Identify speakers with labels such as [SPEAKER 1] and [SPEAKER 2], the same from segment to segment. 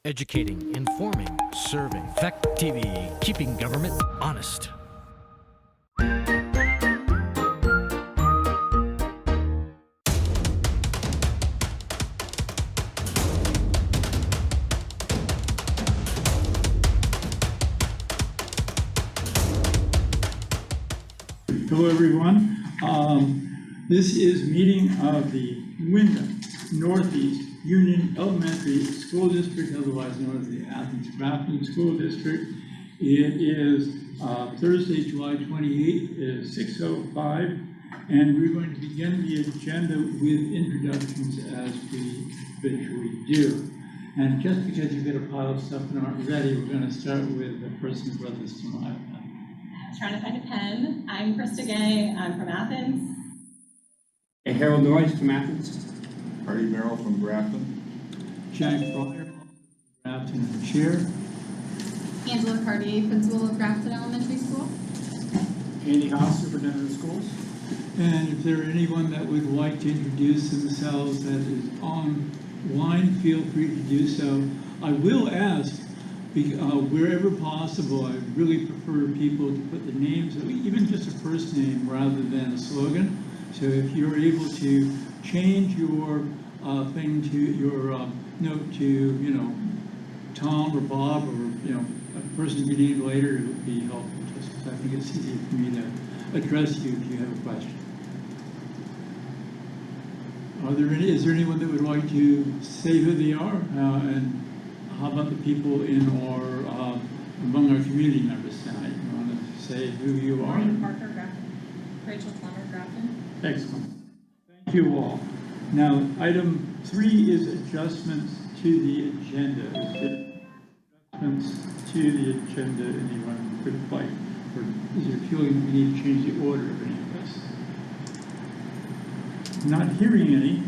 [SPEAKER 1] Educating, informing, serving. Fact TV, keeping government honest.
[SPEAKER 2] Hello, everyone. This is meeting of the Wyndham Northeast Union Elementary School District, otherwise known as the Athens-Grafton School District. It is Thursday, July 28th, it is 6:05, and we're going to begin the agenda with introductions as we habitually do. And just because you've got a pile of stuff and aren't ready, we're going to start with the person who brought this to my iPad.
[SPEAKER 3] Trying to find a pen. I'm Krista Gay. I'm from Athens.
[SPEAKER 4] Hey, Harold Noyes from Athens.
[SPEAKER 5] Artie Merrill from Grafton.
[SPEAKER 2] Jack Fryer, Grafton Chair.
[SPEAKER 6] Angela Cartier, Principal of Grafton Elementary School.
[SPEAKER 4] Andy Haas, Superintendent of Schools.
[SPEAKER 2] And if there are anyone that would like to introduce themselves that is online, feel free to do so. I will ask, wherever possible, I really prefer people to put the names, even just a first name rather than a slogan. So if you're able to change your thing to your note to, Tom or Bob or, a person you need later, it would be helpful. Just because I think it's easier for me to address you if you have a question. Is there anyone that would like to say who they are? And how about the people in our among our community members tonight? You want to say who you are?
[SPEAKER 3] Maureen Parker, Grafton. Rachel Plummer, Grafton.
[SPEAKER 2] Excellent. Thank you all. Now, item 3 is adjustments to the agenda. Is there adjustments to the agenda anyone would like? Or is there a feeling that we need to change the order of any of this? Not hearing any,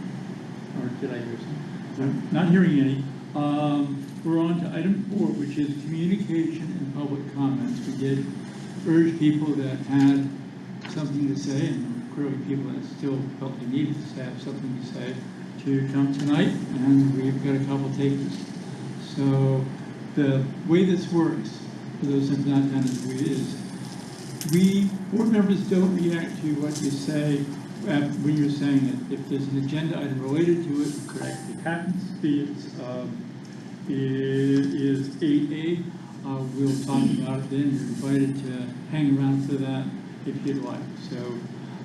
[SPEAKER 2] or did I hear something? Not hearing any. We're on to item 4, which is communication and public comments. We did urge people that had something to say, and clearly people that still felt they needed to have something to say, to come tonight, and we've got a couple takers. So the way this works, for those that have not done it, is we board members don't react to what you say when you're saying it. If there's an agenda item related to it, correct. It happens to be it is 8A. We'll talk about it then. You're invited to hang around for that if you'd like. So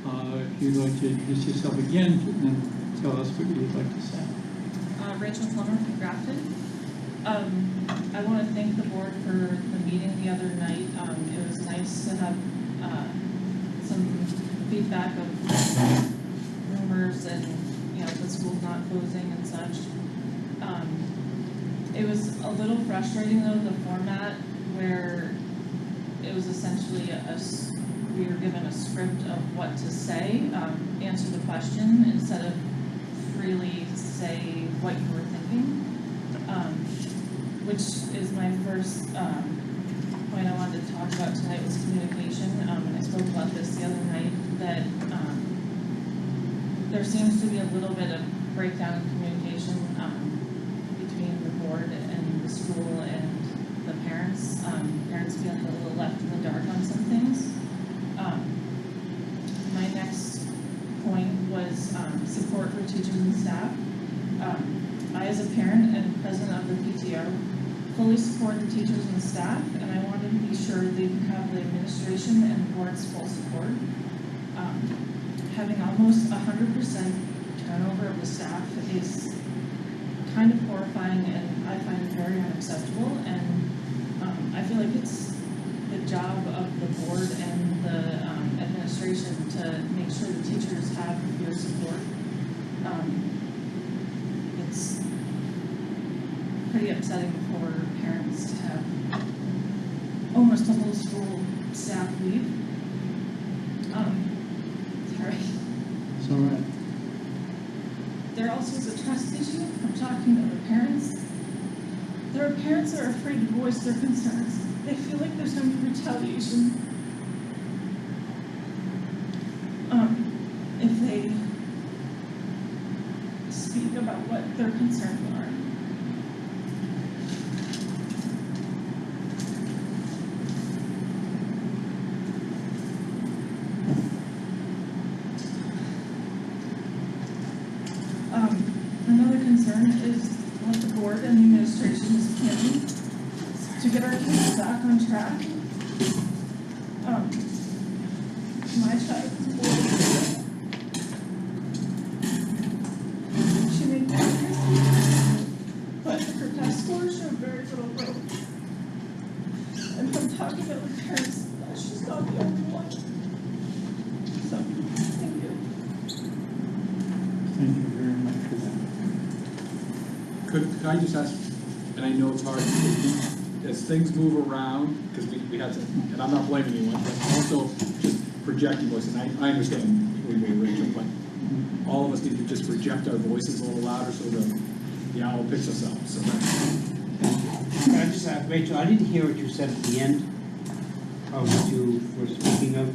[SPEAKER 2] if you'd like to introduce yourself again, then tell us what you'd like to say.
[SPEAKER 3] Rachel Plummer from Grafton. I want to thank the board for the meeting the other night. It was nice to have some feedback of rumors and the school's not closing and such. It was a little frustrating though, the format where it was essentially we were given a script of what to say, answer the question instead of freely say what you were thinking, which is my first point I wanted to talk about tonight was communication. And I spoke about this the other night, that there seems to be a little bit of breakdown in communication between the board and the school and the parents. Parents feeling a little left in the dark on some things. My next point was support for teachers and staff. I, as a parent and president of the PTO, fully support the teachers and staff, and I wanted to be sure they have the administration and the board's full support. Having almost 100% turnover of the staff is kind of horrifying, and I find it very unacceptable, and I feel like it's the job of the board and the administration to make sure the teachers have your support. It's pretty upsetting for parents to have almost the whole school staff leave. Sorry.
[SPEAKER 2] It's all right.
[SPEAKER 3] There also is a trust issue from talking to the parents. There are parents that are afraid to voice their concerns. They feel like there's going to be retaliation if they speak about what their concerns are. to get our kids back on track. My child is bullied. She made progress, but her test scores showed very little growth. And from talking to the parents, she's not the only one. So, thank you.
[SPEAKER 2] Thank you very much for that.
[SPEAKER 7] Could I just ask, and I know it's hard, as things move around, because we had to, and I'm not blaming anyone, but also just projecting voices, and I understand we may Rachel, but all of us need to just project our voices a little louder so the owl picks us up, so that's.
[SPEAKER 4] Can I just ask, Rachel, I didn't hear what you said at the end of what you were speaking of,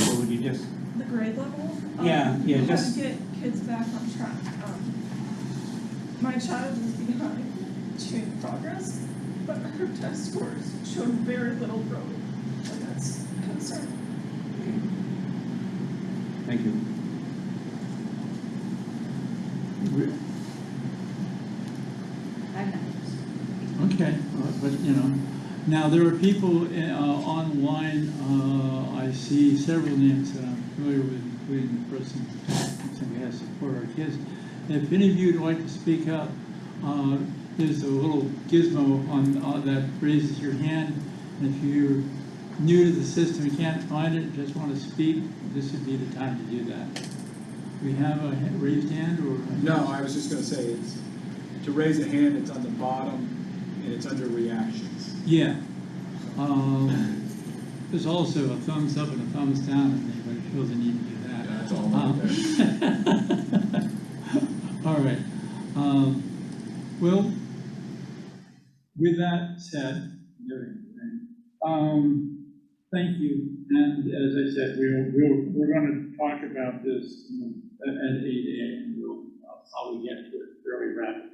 [SPEAKER 4] so would you just,
[SPEAKER 3] The grade level?
[SPEAKER 4] Yeah,
[SPEAKER 3] we have
[SPEAKER 4] just-
[SPEAKER 3] to get kids back on track. My child is behind. She made progress, but her test scores showed very little growth, and that's concerning.
[SPEAKER 4] thank you.
[SPEAKER 2] Okay, but you know, now there are people online, I see several names that I'm familiar with, including the person who has support our kids. If any of you would like to speak up, there's a little gizmo on that raises your hand. And if you're new to the system, you can't find it, just want to speak, this would be the time to do that. Do we have a raised hand or?
[SPEAKER 7] No, I was just gonna say, it's, to raise a hand, it's on the bottom, and it's under reactions.
[SPEAKER 2] Yeah. There's also a thumbs up and a thumbs down if anybody feels the need to do that.
[SPEAKER 7] Yeah, that's all right there.
[SPEAKER 2] All right. Well, with that said, thank you. And as I said, we're going to talk about this at 8 a.m. and we'll probably get to it fairly rapidly.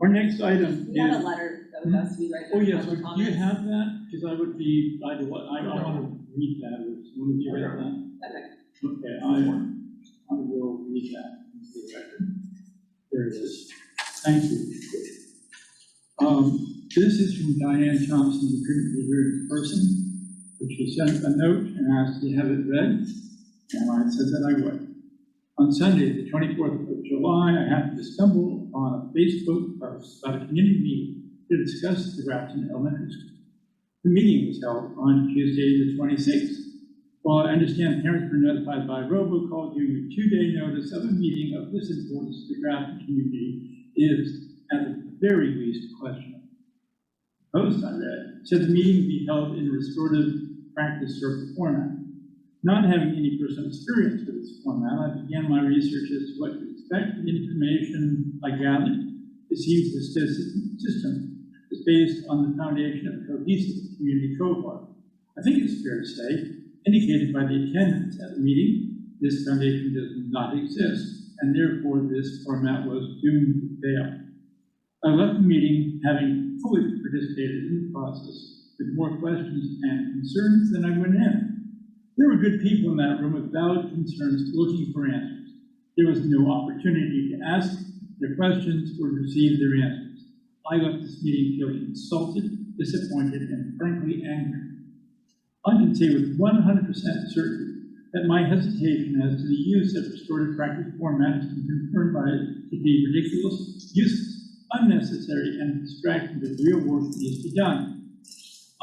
[SPEAKER 2] Our next item
[SPEAKER 8] We have a
[SPEAKER 2] is.
[SPEAKER 8] letter that was asked to be read.
[SPEAKER 2] Oh, yes,
[SPEAKER 8] public
[SPEAKER 2] do you
[SPEAKER 8] comments.
[SPEAKER 2] have that? Because I would be, I want to read that, or someone of you read that?
[SPEAKER 8] Okay.
[SPEAKER 2] Okay, I will read that into the record. There it is. Thank you. This is from Diane Thompson, who couldn't be here in person, but she sent a note and asked to have it read, and I said that I would. On Sunday, the 24th of July, I happened to stumble on a Facebook post about a community meeting to discuss the Grafton Elementary School. The meeting was held on Tuesday, the 26th. While I understand parents were notified by robocall giving a 2-day notice of a meeting of this importance to the Grafton community is, at the very least, questionable. The post I read said the meeting would be held in a restorative practice circle format. Not having any personal experience with this format, I began my research as to what to expect. The information I gathered, it seems this system is based on the foundation of a cohesive community cohort. I think it's fair to say, indicated by the attendance at the meeting, this foundation does not exist, and therefore this format was doomed to fail. I left the meeting having fully participated in the process with more questions and concerns than I went in. There were good people in that room with valid concerns looking for answers. There was no opportunity to ask their questions or receive their answers. I left this meeting feeling insulted, disappointed, and frankly angry. I can say with 100% certainty that my hesitation as to the use of restorative practice format has been confirmed by it to be ridiculous, useless, unnecessary, and distracting the real work that needs to be done.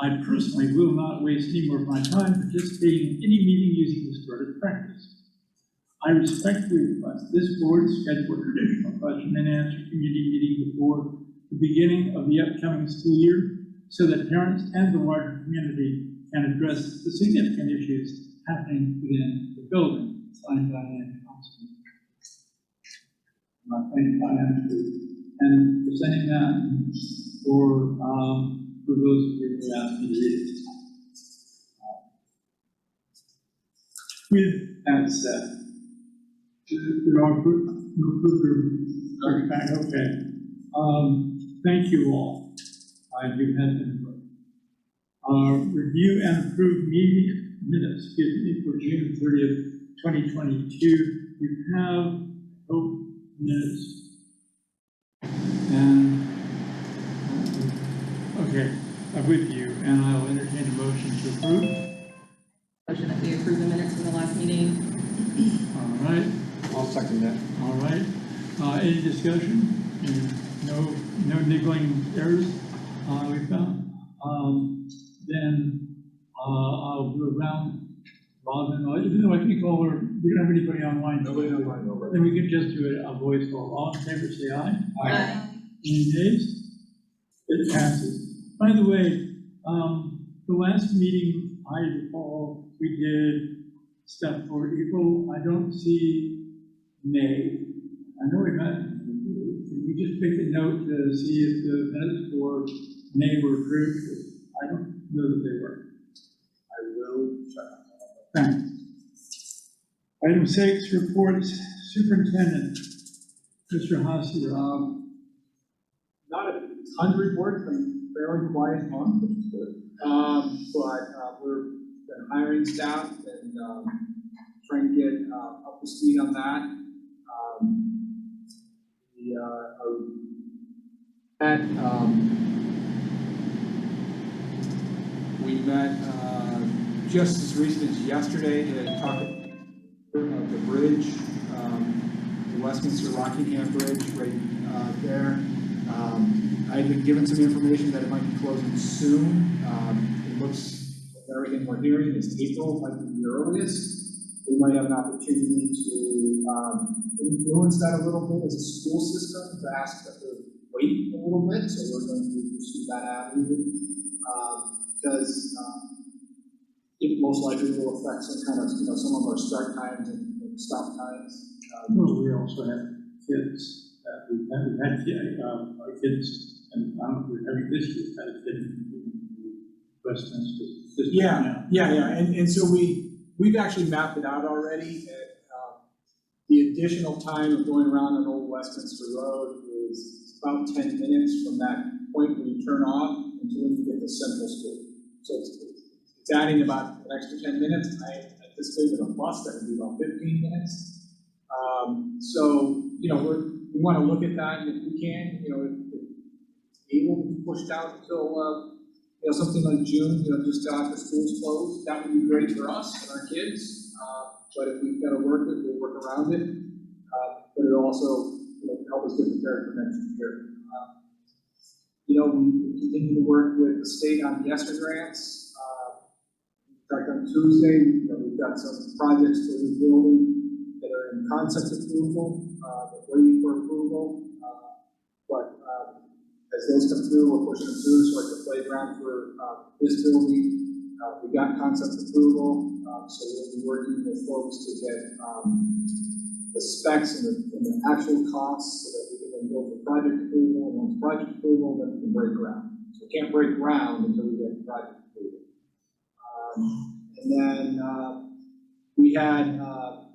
[SPEAKER 2] I personally will not waste any more of my time participating in any meeting using restorative practice. I respectfully request this board schedule a traditional question and answer committee meeting before the beginning of the upcoming school year so that parents and the larger community can address the significant issues happening within the building. Signed, Diane Thompson. Thank Diane and for sending that for those of you who asked me to read it. With that said, there are no further back. Okay. Thank you all. I do have input. Review and approve meeting minutes, for June 30th, 2022. You have minutes. And with you, and I'll entertain a motion to approve.
[SPEAKER 8] Motion that we approve the minutes from the last meeting.
[SPEAKER 2] All right,
[SPEAKER 4] I'll second that.
[SPEAKER 2] all right. Any discussion? No niggling errors we found? Then I'll go around. Robin, even though I think we don't have anybody online.
[SPEAKER 7] Nobody online, nobody.
[SPEAKER 2] Then we can just do a voice vote. All in favor, say aye.
[SPEAKER 6] Aye.
[SPEAKER 2] Any nays? It passes. By the way, the last meeting, I recall, we did stuff for April. I don't see May. I know we met, we just picked a note to see if the minutes for May were approved. I don't know that they were. I will check. Thanks. Item 6, reports, superintendent, Mr. Hassier.
[SPEAKER 7] Not a ton to report, been fairly quiet month, which is good. But we're been hiring staff and trying to get up to speed on that. We met just as recent as yesterday to talk about the bridge, the Westminster Rockingham Bridge right there. I've been given some information that it might be closing soon. It looks, everything we're hearing is April might be the earliest. We might have an opportunity to influence that a little bit as a school system, to ask that they wait a little bit, so we're going to pursue that avenue. Because it most likely will affect some kind of, some of our start times and stop times.
[SPEAKER 2] Well, we also have kids that we've had our kids, and I don't know if we're having this year, that have been in Westminster.
[SPEAKER 7] Yeah, and so we've actually mapped it out already, and the additional time of going around on Old Westminster Road is about 10 minutes from that point where you turn off until you get to Central School. So it's adding about an extra 10 minutes. I anticipate with a bus that would be about 15 minutes. So, we want to look at that, and if we can, if it's able to be pushed out until, something like June, just after school's closed, that would be great for us and our kids. But if we've got to work it, we'll work around it. But it also, help us get prepared for next year. We continue to work with the state on the ESSER grants. In fact, on Tuesday, we've got some projects for the building that are in concept approval, that waiting for approval. But as those come through, we're pushing them through. So like the playground for this building, we got concept approval. So we'll be working with folks to get the specs and the actual costs so that we can go for project approval. And once project approval, then we can break ground. So we can't break ground until we get project approval. And then we had a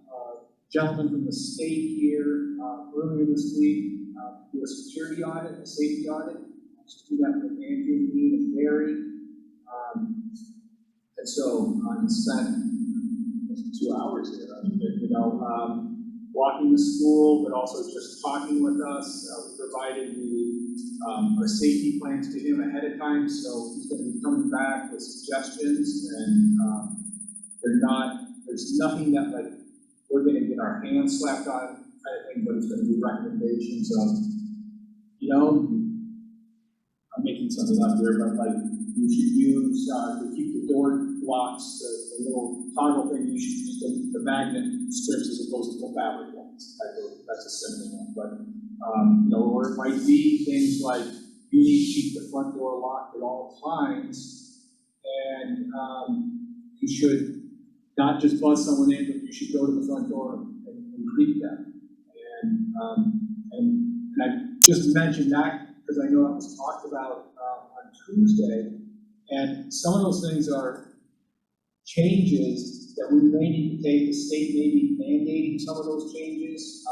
[SPEAKER 7] gentleman from the state here earlier this week do a security audit, a safety audit. So we got with Andrew, me, and Barry. And so he spent 2 hours there, walking the school, but also just talking with us. We provided our safety plans to him ahead of time, so he's going to be coming back with suggestions, and there's nothing that we're going to get our hands slapped on kind of thing, but it's going to be recommendations of, I'm making something up here, but you should use, to keep the door locks, the little toggle thing, you should use the magnet strips as opposed to the fabric ones. That's a simple one, but, or it might be things like you need to keep the front door locked at all times, and you should not just buzz someone in, but you should go to the front door and greet them. And I just mentioned that because I know that was talked about on Tuesday, and some of those things are changes that we may need to take. The state may be mandating some of those changes,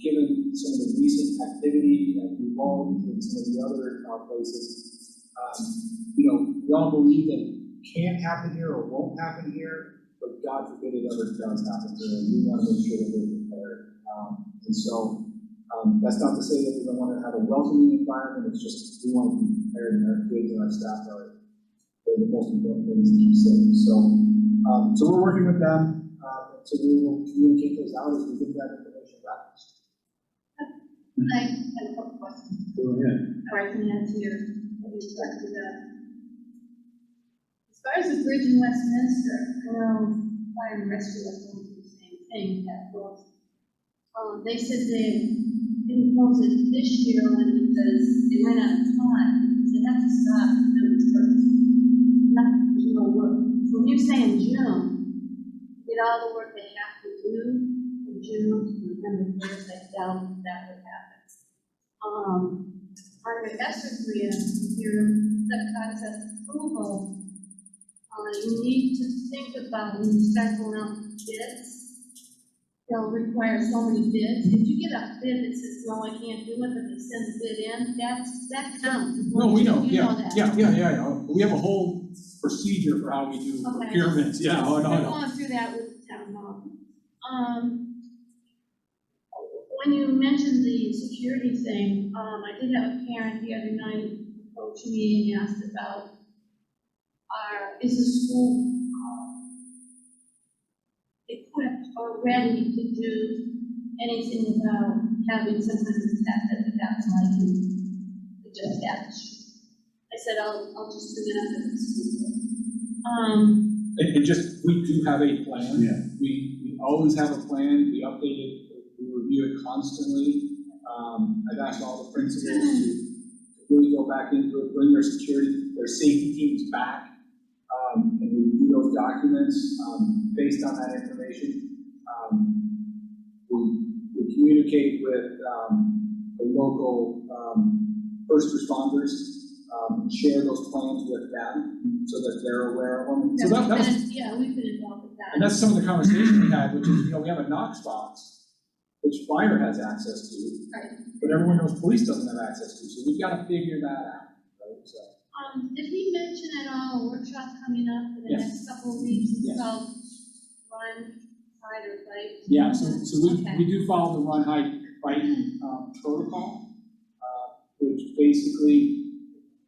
[SPEAKER 7] given some of the recent activity at Uvalde and some of the other places. We all believe that it can't happen here or won't happen here, but God forbid it ever does happen here, and we want to make sure that we're prepared. And so that's not to say that we don't want to have a welcoming environment. It's just we want to be prepared, and our kids and our staff are they're the most important things to keep safe. So we're working with them, so we will communicate those out as we get that information back.
[SPEAKER 6] I have a couple questions.
[SPEAKER 2] Go ahead.
[SPEAKER 6] Or I can answer what you talked about. As far as the bridge in Westminster, I know fire and rescue are going through the same thing, that was, they said they didn't close it this year only because they ran out of time. So they have to stop doing this first. There's no work. So when you're saying June, did all the work they have to do from June to November 1st, I doubt that would happen. On your ESSER grant, your subcontract approval, you need to think about when you start going out for bids, they'll require so many bids. If you get a bid that says, no, I can't do it, but they send the bid in, that counts.
[SPEAKER 7] No, we know,
[SPEAKER 6] You know
[SPEAKER 7] yeah,
[SPEAKER 6] that.
[SPEAKER 7] yeah. We have a whole procedure for how we do
[SPEAKER 6] Okay.
[SPEAKER 7] procurements, yeah, oh,
[SPEAKER 6] We're
[SPEAKER 7] no.
[SPEAKER 6] going through that with the town hall. When you mentioned the security thing, I did have a parent the other night approach me and asked about is the school equipped or ready to do anything about having some kind of attack that would happen like in just that issue? I said, I'll just bring it up at the school.
[SPEAKER 7] It just, we do have a plan.
[SPEAKER 2] Yeah.
[SPEAKER 7] We always have a plan, we update it, we review it constantly. I've asked all the principals to really go back into it, bring their security, their safety teams back, and review those documents, based on that information. We communicate with, the local, first responders, share those plans with them so that they're aware of them. So that was,
[SPEAKER 6] Yeah, we've been involved with that.
[SPEAKER 7] and that's some of the conversation we had, which is, we have a Knox box, which fire has access to,
[SPEAKER 6] Right.
[SPEAKER 7] but everyone knows police doesn't have access to, so we've got to figure that out, right? So,
[SPEAKER 6] Did he mention at all a workshop coming up in the
[SPEAKER 7] Yes.
[SPEAKER 6] next couple of weeks? It's
[SPEAKER 7] Yes.
[SPEAKER 6] called Run, Fight, or Fight?
[SPEAKER 7] yeah, so
[SPEAKER 6] Okay.
[SPEAKER 7] we do follow the run, hide, fight, protocol, which basically,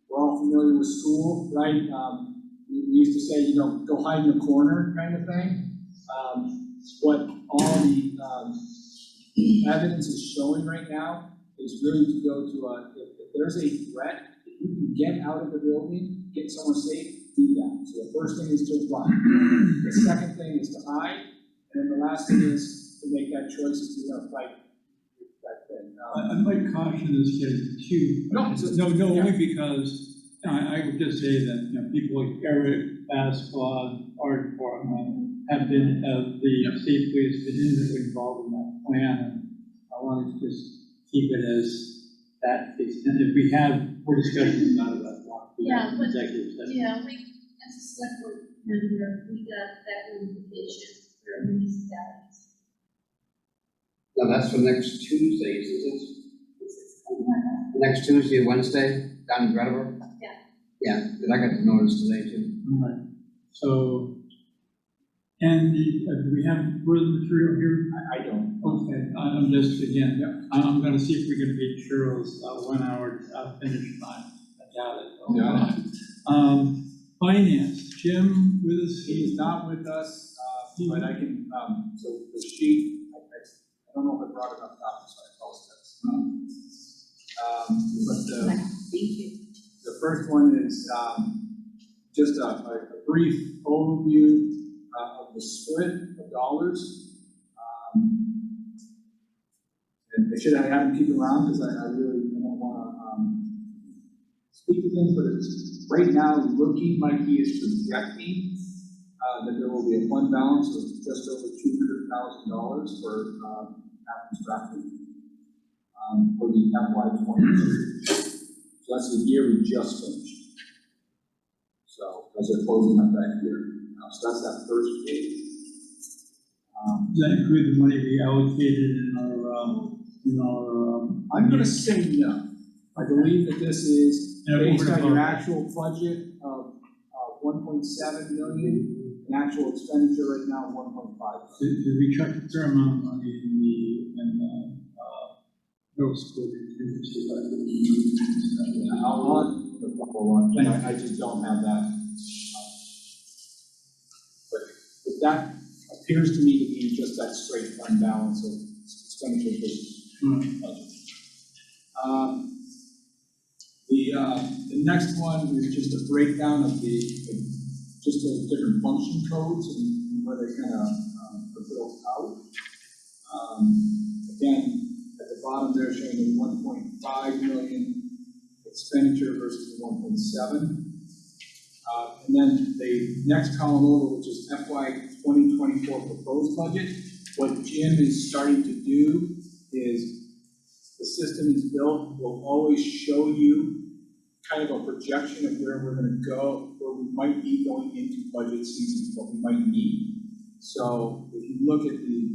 [SPEAKER 7] we're all familiar with school, right? We used to say, go hide in the corner kind of thing. What all the evidence is showing right now is really to go to if there's a threat, if you can get out of the building, get somewhere safe, do that. So the first thing is to run. The second thing is to hide, and then the last thing is to make that choice if you're gonna fight that thing.
[SPEAKER 2] I might caution this kid too. No, only because I would just say that, people like Eric, Bass Claude, our department have been, the state police been intimately involved in that plan. And I want to just keep it as that, and if we have more discussions out of that one.
[SPEAKER 6] Yeah, but-
[SPEAKER 2] Executive session.
[SPEAKER 6] Yeah, we, as a select board member, we got that notification for municipalities.
[SPEAKER 9] No, that's for next Tuesdays, is it? Next Tuesday, Wednesday, down in Brattleboro?
[SPEAKER 6] Yeah.
[SPEAKER 9] Yeah, because I got the notice today too.
[SPEAKER 2] All right. So, and do we have further material here?
[SPEAKER 7] I don't.
[SPEAKER 2] Okay, I'm just, again, I'm gonna see if we can beat Cheryl's 1 hour finish time. I doubt it.
[SPEAKER 7] Yeah.
[SPEAKER 2] Finance, Jim with us?
[SPEAKER 7] He is not with us, but I can, so the sheet, I don't know if I brought enough copies, so I apologize. But the first one is just a brief overview of the split of dollars. And I should have him keep around because I really don't want to speak to things, but it's right now looking like he is projecting that there will be a fund balance of just over $200,000 for Athens Grafton for the FY '22. So that's the year we just finished. So as they're closing up that year, so that's that first page.
[SPEAKER 2] Does that include the money we allocated in our
[SPEAKER 7] I'm gonna say no. I believe that this is
[SPEAKER 2] Yeah,
[SPEAKER 7] based
[SPEAKER 2] over
[SPEAKER 7] on
[SPEAKER 2] and
[SPEAKER 7] your
[SPEAKER 2] above.
[SPEAKER 7] actual budget of 1.7 million, and actual expenditure right now, 1.5.
[SPEAKER 2] Did we check a fair amount of money in the middle school contingency budget?
[SPEAKER 7] I'll the follow on, I just don't have that that appears to me to be just that straight fund balance of expenditures versus budget. The next one is just a breakdown of just the different function codes and where they kind of are built out. Again, at the bottom there showing the 1.5 million expenditure versus the 1.7. And then the next column over, which is FY 2024 proposed budget, what Jim is starting to do is the system is built, will always show you kind of a projection of where we're going to go, where we might be going into budget season, what we might need. So if you look at the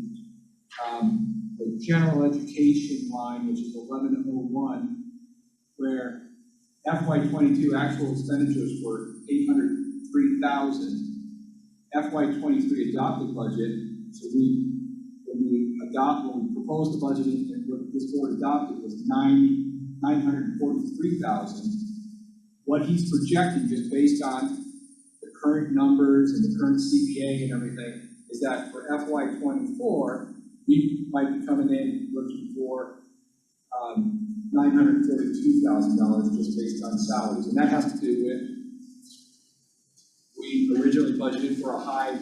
[SPEAKER 7] general education line, which is 1101, where FY 22 actual expenditures were 803,000. FY 23 adopted budget, so when we proposed the budget and what this board adopted was 943,000. What he's projecting, just based on the current numbers and the current CPA and everything, is that for FY 24, we might be coming in looking for $942,000 just based on salaries. And that has to do with, we originally budgeted for a high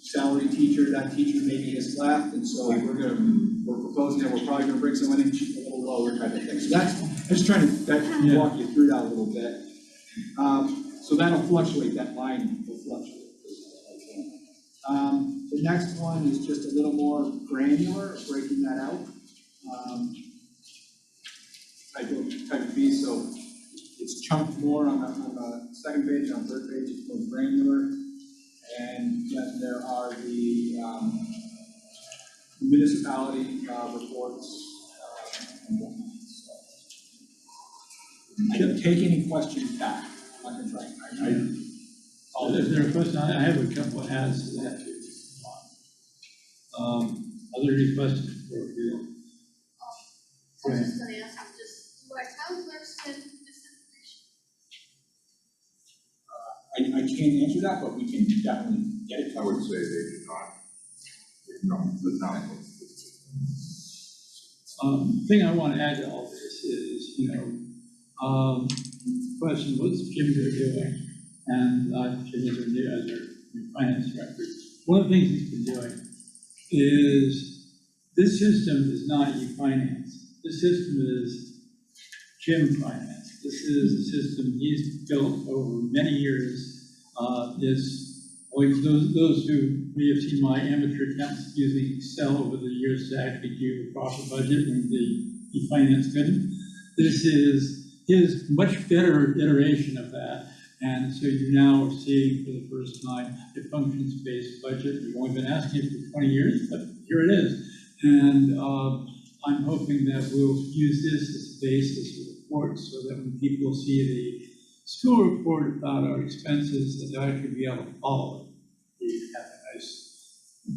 [SPEAKER 7] salary teacher. That teacher maybe has left, and so we're proposing that we're probably gonna bring someone in a little lower type of thing. So that's, I'm just trying to walk you through that a little bit. So that'll fluctuate, that line will fluctuate. The next one is just a little more granular, breaking that out. Type B, so it's chunked more on the second page, on the third page, it's more granular. And then there are the municipality reports. And whatnot. So, I can take any questions back. I'm not gonna try.
[SPEAKER 2] Is there a question? I have a couple of adds to that too. Are there any questions for Bill?
[SPEAKER 6] I was just gonna ask, do our town clerks get this information?
[SPEAKER 7] I can't answer that, but we can definitely get it.
[SPEAKER 5] I would say they do not. No, the town.
[SPEAKER 2] Thing I want to add to all this is, question, what's Jim doing? And Jim is our finance director. One of the things he's been doing is this system is not e-finance. This system is Jim finance. This is a system he's built over many years. Those who may have seen my amateur attempts using Excel over the years to actually do a proper budget when the e-finance couldn't. This is his much better iteration of that. And so you now are seeing for the first time a functions-based budget. We've only been asking it for 20 years, but here it is. And I'm hoping that we'll use this as a basis for reports so that when people see the school report about our expenses, that they'll actually be able to follow it. We have a nice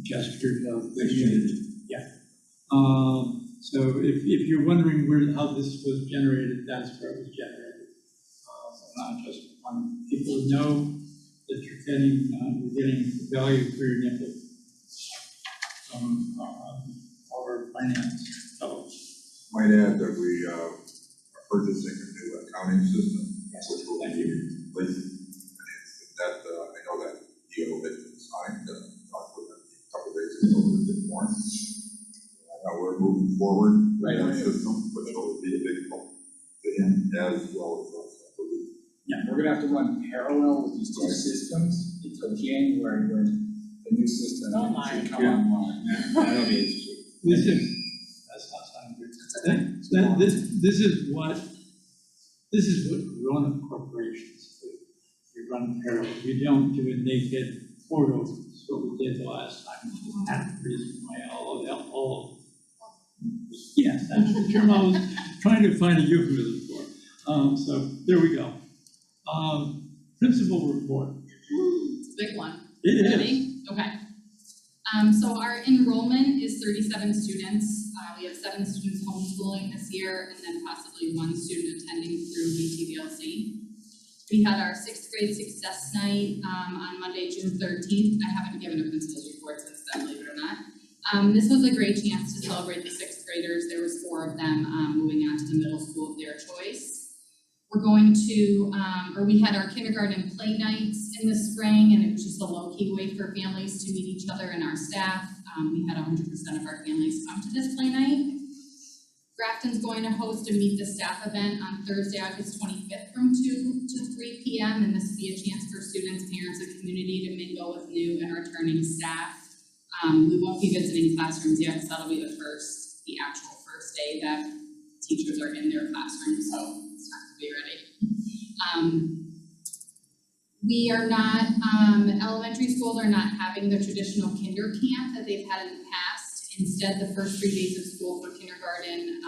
[SPEAKER 2] gesture of the unity. Yeah. So if you're wondering how this was generated, that's where it was generated. Not just people know that you're getting value for your nickel from our finance fellows.
[SPEAKER 5] Might add that we are purchasing a new accounting system, which will be replacing. That I know that deal has been signed. Talked with them a couple days ago a bit more. Now we're moving forward with that system, which will be a big help to him as well as us.
[SPEAKER 7] Yeah, we're gonna have to run parallel with these two systems until January when the new system should come online.
[SPEAKER 4] That'll be interesting.
[SPEAKER 2] That's not sounding good. This is what grown-up corporations do. You run parallel. You don't do a naked port over. That's what we did the last time. That's the reason why all yes, that's the term I was trying to find a euphemism for. So there we go. Principal report.
[SPEAKER 8] It's a big one.
[SPEAKER 2] It is.
[SPEAKER 8] Ready? Okay. So our enrollment is 37 students. We have 7 students homeschooling this year, and then possibly 1 student attending through BTVLC. We had our sixth grade success night on Monday, June 13th. I haven't given a principal's report since then, believe it or not. This was a great chance to celebrate the sixth graders. There was 4 of them moving on to the middle school of their choice. We're going to, we had our kindergarten play nights in the spring, and it was just a low-key way for families to meet each other and our staff. We had 100% of our families come to this play night. Grafton's going to host a Meet the Staff event on Thursday, August 25th from 2 to 3 p.m. And this will be a chance for students, parents, and community to mingle with new and returning staff. We won't be visiting classrooms yet because that'll be the actual first day that teachers are in their classrooms, so it's not going to be ready. We are not, elementary schools are not having the traditional kinder camp that they've had in the past. Instead, the first 3 days of school for kindergarten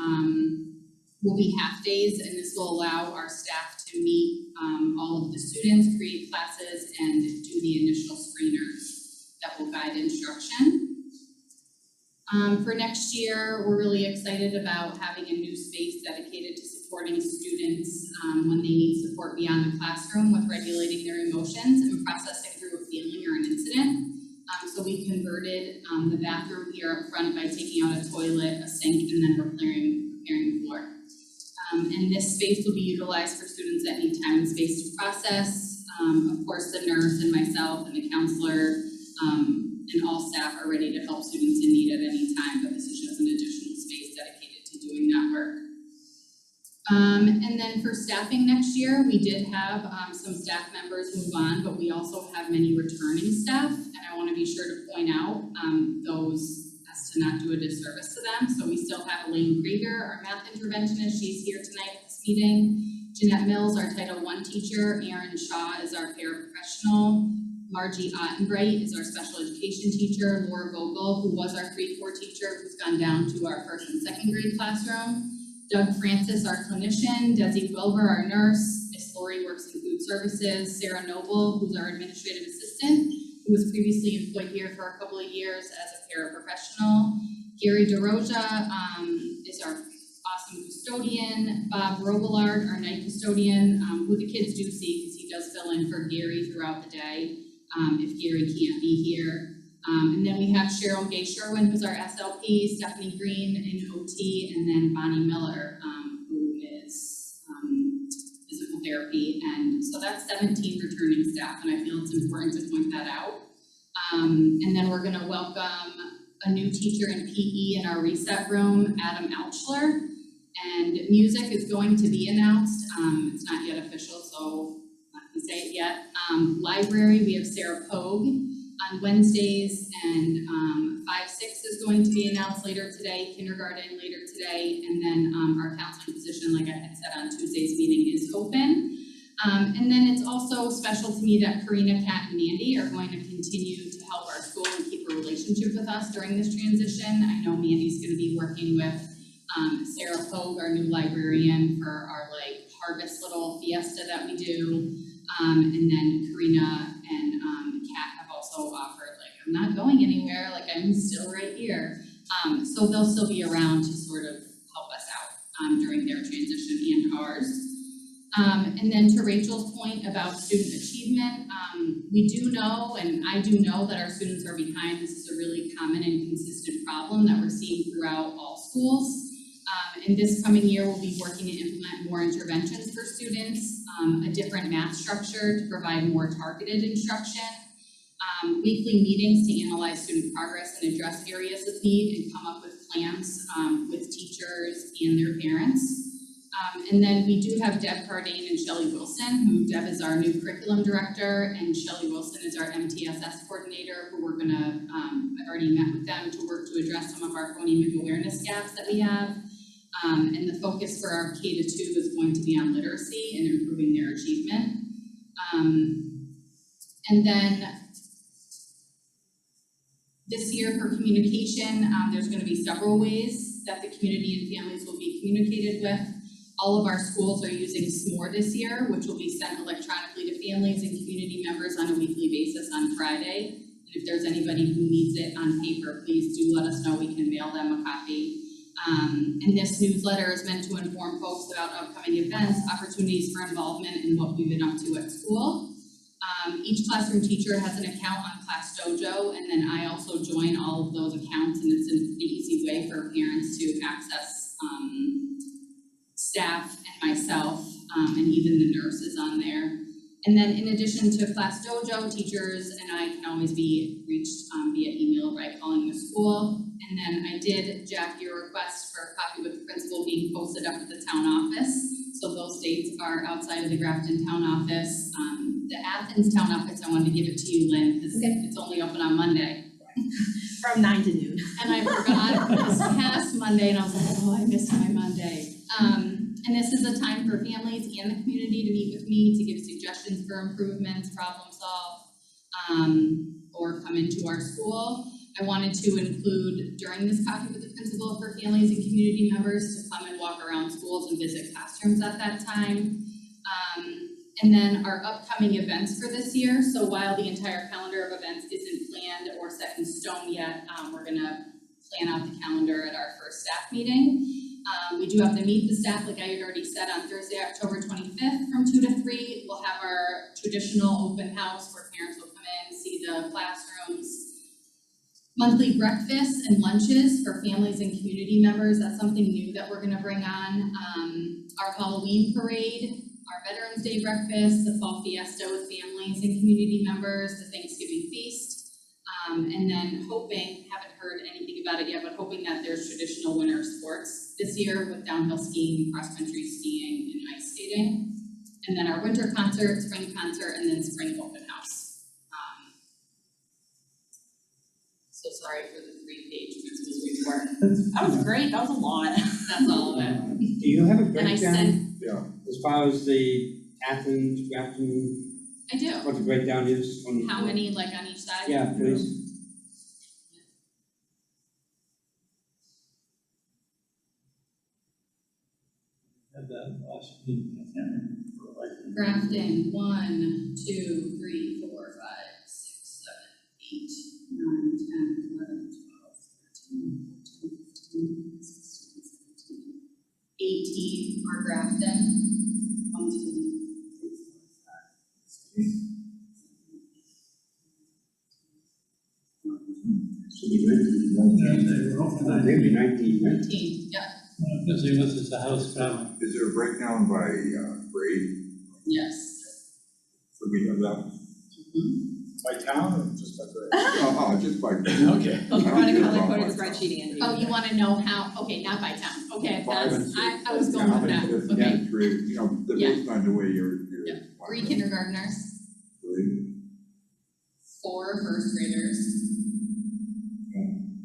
[SPEAKER 8] will be half days, and this will allow our staff to meet all of the students, create classes, and do the initial screeners that will guide instruction. For next year, we're really excited about having a new space dedicated to supporting students when they need support beyond the classroom with regulating their emotions and processing through a feeling or an incident. So we converted the bathroom here up front by taking out a toilet, a sink, and then repairing the floor. And this space will be utilized for students that need time and space to process. Of course, the nurse and myself and the counselor and all staff are ready to help students in need at any time, but this is just an additional space dedicated to doing that work. And then for staffing next year, we did have some staff members move on, but we also have many returning staff, and I want to be sure to point out those as to not do a disservice to them. So we still have Elaine Krieger, our math interventionist. She's here tonight at this meeting. Jeanette Mills, our Title I teacher. Erin Shaw is our paraprofessional. Margie Ottenbright is our special education teacher. Laura Vogel, who was our 3-4 teacher, who's gone down to our 1st and 2nd grade classroom. Doug Francis, our clinician. Desi Wilbur, our nurse. Miss Lori works in food services. Sarah Noble, who's our administrative assistant, who was previously employed here for a couple of years as a paraprofessional. Gary DeRoja is our awesome custodian. Bob Robillard, our night custodian, who the kids do see because he does fill in for Gary throughout the day if Gary can't be here. And then we have Cheryl Gay Sherwin, who's our SLP, Stephanie Green in OT, and then Bonnie Miller, who is physical therapy. And so that's 17 returning staff, and I feel it's important to point that out. And then we're gonna welcome a new teacher in PE in our reset room, Adam Alchler. And music is going to be announced. It's not yet official, so I'm not gonna say it yet. Library, we have Sarah Pogue on Wednesdays, and 5-6 is going to be announced later today, kindergarten later today, and then our counseling position, like I had said on Tuesday's meeting, is open. And then it's also special to me that Karina, Kat, and Mandy are going to continue to help our school and keep a relationship with us during this transition. I know Mandy's gonna be working with Sarah Pogue, our new librarian, for our harvest little fiesta that we do. And then Karina and Kat have also offered, I'm not going anywhere, I'm still right here. So they'll still be around to sort of help us out during their transition and ours. And then to Rachel's point about student achievement, we do know, and I do know, that our students are behind. This is a really common and consistent problem that we're seeing throughout all schools. In this coming year, we'll be working to implement more interventions for students, a different math structure to provide more targeted instruction, weekly meetings to analyze student progress and address areas of need and come up with plans with teachers and their parents. And then we do have Deb Cardane and Shelley Wilson, who Deb is our new curriculum director, and Shelley Wilson is our MTSS coordinator, who we're gonna, I've already met with them to work to address some of our phonemic awareness gaps that we have. And the focus for our K-2 is going to be on literacy and improving their achievement. And then this year for communication, there's going to be several ways that the community and families will be communicated with. All of our schools are using SMORE this year, which will be sent electronically to families and community members on a weekly basis on Friday. And if there's anybody who needs it on paper, please do let us know. We can mail them a copy. And this newsletter is meant to inform folks about upcoming events, opportunities for involvement, and what we've been up to at school. Each classroom teacher has an account on Class Dojo, and then I also join all of those accounts, and it's an easy way for parents to access staff and myself, and even the nurses on there. And then in addition to Class Dojo, teachers and I can always be reached via email by calling the school. And then I did, Jack, your request for a copy with the principal being posted up at the town office. So those dates are outside of the Grafton town office. The Athens town office, I wanted to give it to you, Lynn, because it's only open on Monday.
[SPEAKER 10] From 9 to noon.
[SPEAKER 8] And I forgot this past Monday, and I was like, oh, I missed my Monday. And this is a time for families and the community to meet with me to give suggestions for improvements, problem solve, or come into our school. I wanted to include during this coffee with the principal for families and community members to come and walk around schools and visit classrooms at that time. And then our upcoming events for this year. So while the entire calendar of events isn't planned or set in stone yet, we're gonna plan out the calendar at our first staff meeting. We do have to meet the staff, like I had already said, on Thursday, October 25th from 2 to 3. We'll have our traditional open house where parents will come in, see the classrooms. Monthly breakfasts and lunches for families and community members. That's something new that we're gonna bring on. Our Halloween parade, our Veterans Day breakfast, the fall fiesta with families and community members, the Thanksgiving feast. And then hoping, haven't heard anything about it yet, but hoping that there's traditional winter sports this year with downhill skiing, cross-country skiing, and ice skating. And then our winter concert, spring concert, and then spring open house. So sorry for the 3-page principal's report.
[SPEAKER 10] That was great, that was a lot.
[SPEAKER 8] That's all of it.
[SPEAKER 4] Do you have a
[SPEAKER 8] And I
[SPEAKER 4] breakdown
[SPEAKER 8] sent,
[SPEAKER 5] Yeah,
[SPEAKER 4] as far as the Athens, Grafton,
[SPEAKER 8] I do.
[SPEAKER 4] what the breakdown is on?
[SPEAKER 8] How many, like on each side?
[SPEAKER 4] Yeah, please.
[SPEAKER 2] Had that last meeting, I can't remember for the life of me.
[SPEAKER 8] Grafton, 1, 2, 3, 4, 5, 6, 7, 8, 9, 10, 11, 12, 13, 14, 15, 16, 17, 18 are Grafton. 1, 2, 3, 4, 5, 6, 7, 8.
[SPEAKER 4] Should be 19.
[SPEAKER 2] They were open on-
[SPEAKER 4] Maybe 19, right?
[SPEAKER 8] 19, yeah,
[SPEAKER 2] Because this is a house family.
[SPEAKER 5] is there a breakdown by grade?
[SPEAKER 8] yes.
[SPEAKER 5] Could we have that?
[SPEAKER 7] By town or just by grade?
[SPEAKER 5] Oh, just by grade.
[SPEAKER 7] Okay.
[SPEAKER 10] Oh, you
[SPEAKER 5] I
[SPEAKER 10] want
[SPEAKER 5] don't
[SPEAKER 10] to
[SPEAKER 5] care
[SPEAKER 10] color
[SPEAKER 5] about
[SPEAKER 10] coded
[SPEAKER 5] my
[SPEAKER 10] spreadsheet, Andy?
[SPEAKER 8] Oh, you wanna know how, okay, not by town, okay,
[SPEAKER 5] Five
[SPEAKER 8] that's,
[SPEAKER 5] and six.
[SPEAKER 8] I was going with that, okay.
[SPEAKER 5] Yeah, grade, you know, the
[SPEAKER 8] Yeah.
[SPEAKER 5] based on the way you're.
[SPEAKER 8] Yeah. 3 kindergartners,
[SPEAKER 5] Grade.
[SPEAKER 8] 4 first graders,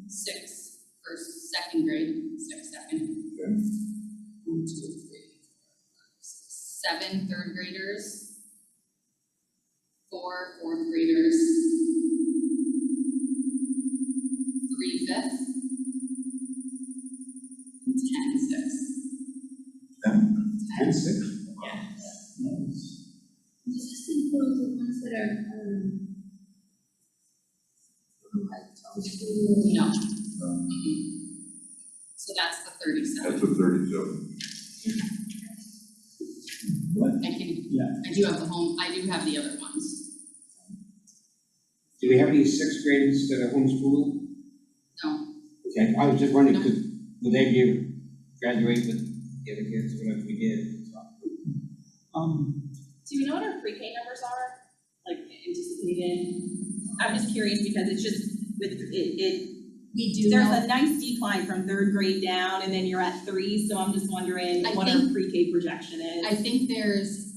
[SPEAKER 8] 6 first, second grade, 6 second.
[SPEAKER 5] Okay.
[SPEAKER 8] 1, 2, 3, 4, 5, 6, 7 third graders, 4 fourth graders, 3 fifth, and 10 sixth.
[SPEAKER 4] 10, 6?
[SPEAKER 6] Does this include the ones that are, like, school?
[SPEAKER 8] No.
[SPEAKER 5] No.
[SPEAKER 8] So that's the 37.
[SPEAKER 5] That's a 37.
[SPEAKER 8] I can,
[SPEAKER 2] Yeah.
[SPEAKER 8] I do have the home, I do have the other ones.
[SPEAKER 4] Do we have any 6th graders that are homeschooled?
[SPEAKER 8] No.
[SPEAKER 4] Okay, I was just wondering, could, would they be able to graduate with the other kids, whatever we did?
[SPEAKER 10] Do you know what our pre-K numbers are, like anticipated? I'm just curious because it's just, with
[SPEAKER 8] We do
[SPEAKER 10] there's
[SPEAKER 8] know,
[SPEAKER 10] a nice decline from 3rd grade down and then you're at 3, so I'm just wondering
[SPEAKER 8] I
[SPEAKER 10] what our pre-K projection is.
[SPEAKER 8] I think there's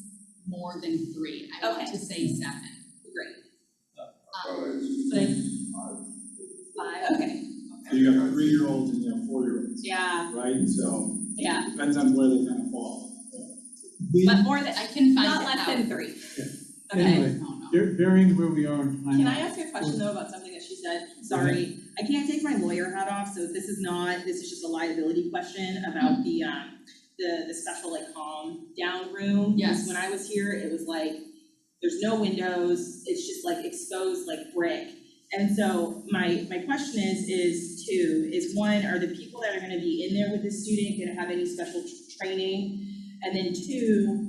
[SPEAKER 8] more than 3, I want
[SPEAKER 10] Okay.
[SPEAKER 8] to say 7.
[SPEAKER 10] Great,
[SPEAKER 8] But 5,
[SPEAKER 10] okay,
[SPEAKER 7] So you got 3-year-olds and you have 4-year-olds,
[SPEAKER 10] yeah,
[SPEAKER 7] right? So
[SPEAKER 10] yeah,
[SPEAKER 7] it depends on where they kind of fall.
[SPEAKER 10] but more than,
[SPEAKER 8] I can find
[SPEAKER 10] not
[SPEAKER 8] it
[SPEAKER 10] less
[SPEAKER 8] out.
[SPEAKER 10] than 3.
[SPEAKER 2] Yeah.
[SPEAKER 10] Okay.
[SPEAKER 2] Anyway,
[SPEAKER 8] Oh, no.
[SPEAKER 2] bearing where we are in time.
[SPEAKER 10] Can I ask you a question though about something that she said? Sorry, I can't take my lawyer hat off, so this is just a liability question about the special like calm down room.
[SPEAKER 8] Yes.
[SPEAKER 10] Because when I was here, it was like, there's no windows, it's just like exposed like brick. And so my question is one, are the people that are gonna be in there with the student gonna have any special training? And then two,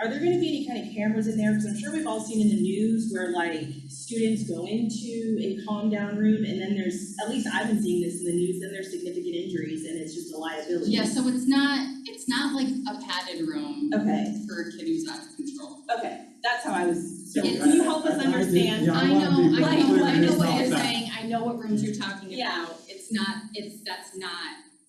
[SPEAKER 10] are there gonna be any kind of cameras in there? Because I'm sure we've all seen in the news where like students go into a calm down room and then there's, at least I've been seeing this in the news, then there's significant injuries and it's just a liability.
[SPEAKER 8] Yeah, so it's not like a padded room
[SPEAKER 10] Okay,
[SPEAKER 8] for a kid who's out of control.
[SPEAKER 10] okay, that's how I was, so
[SPEAKER 8] It's-
[SPEAKER 10] can you help us understand?
[SPEAKER 7] Yeah, I wanna be
[SPEAKER 8] I
[SPEAKER 7] really
[SPEAKER 8] know
[SPEAKER 7] clear
[SPEAKER 8] what you're
[SPEAKER 7] about that.
[SPEAKER 8] saying, I know what rooms you're talking
[SPEAKER 10] Yeah.
[SPEAKER 8] about,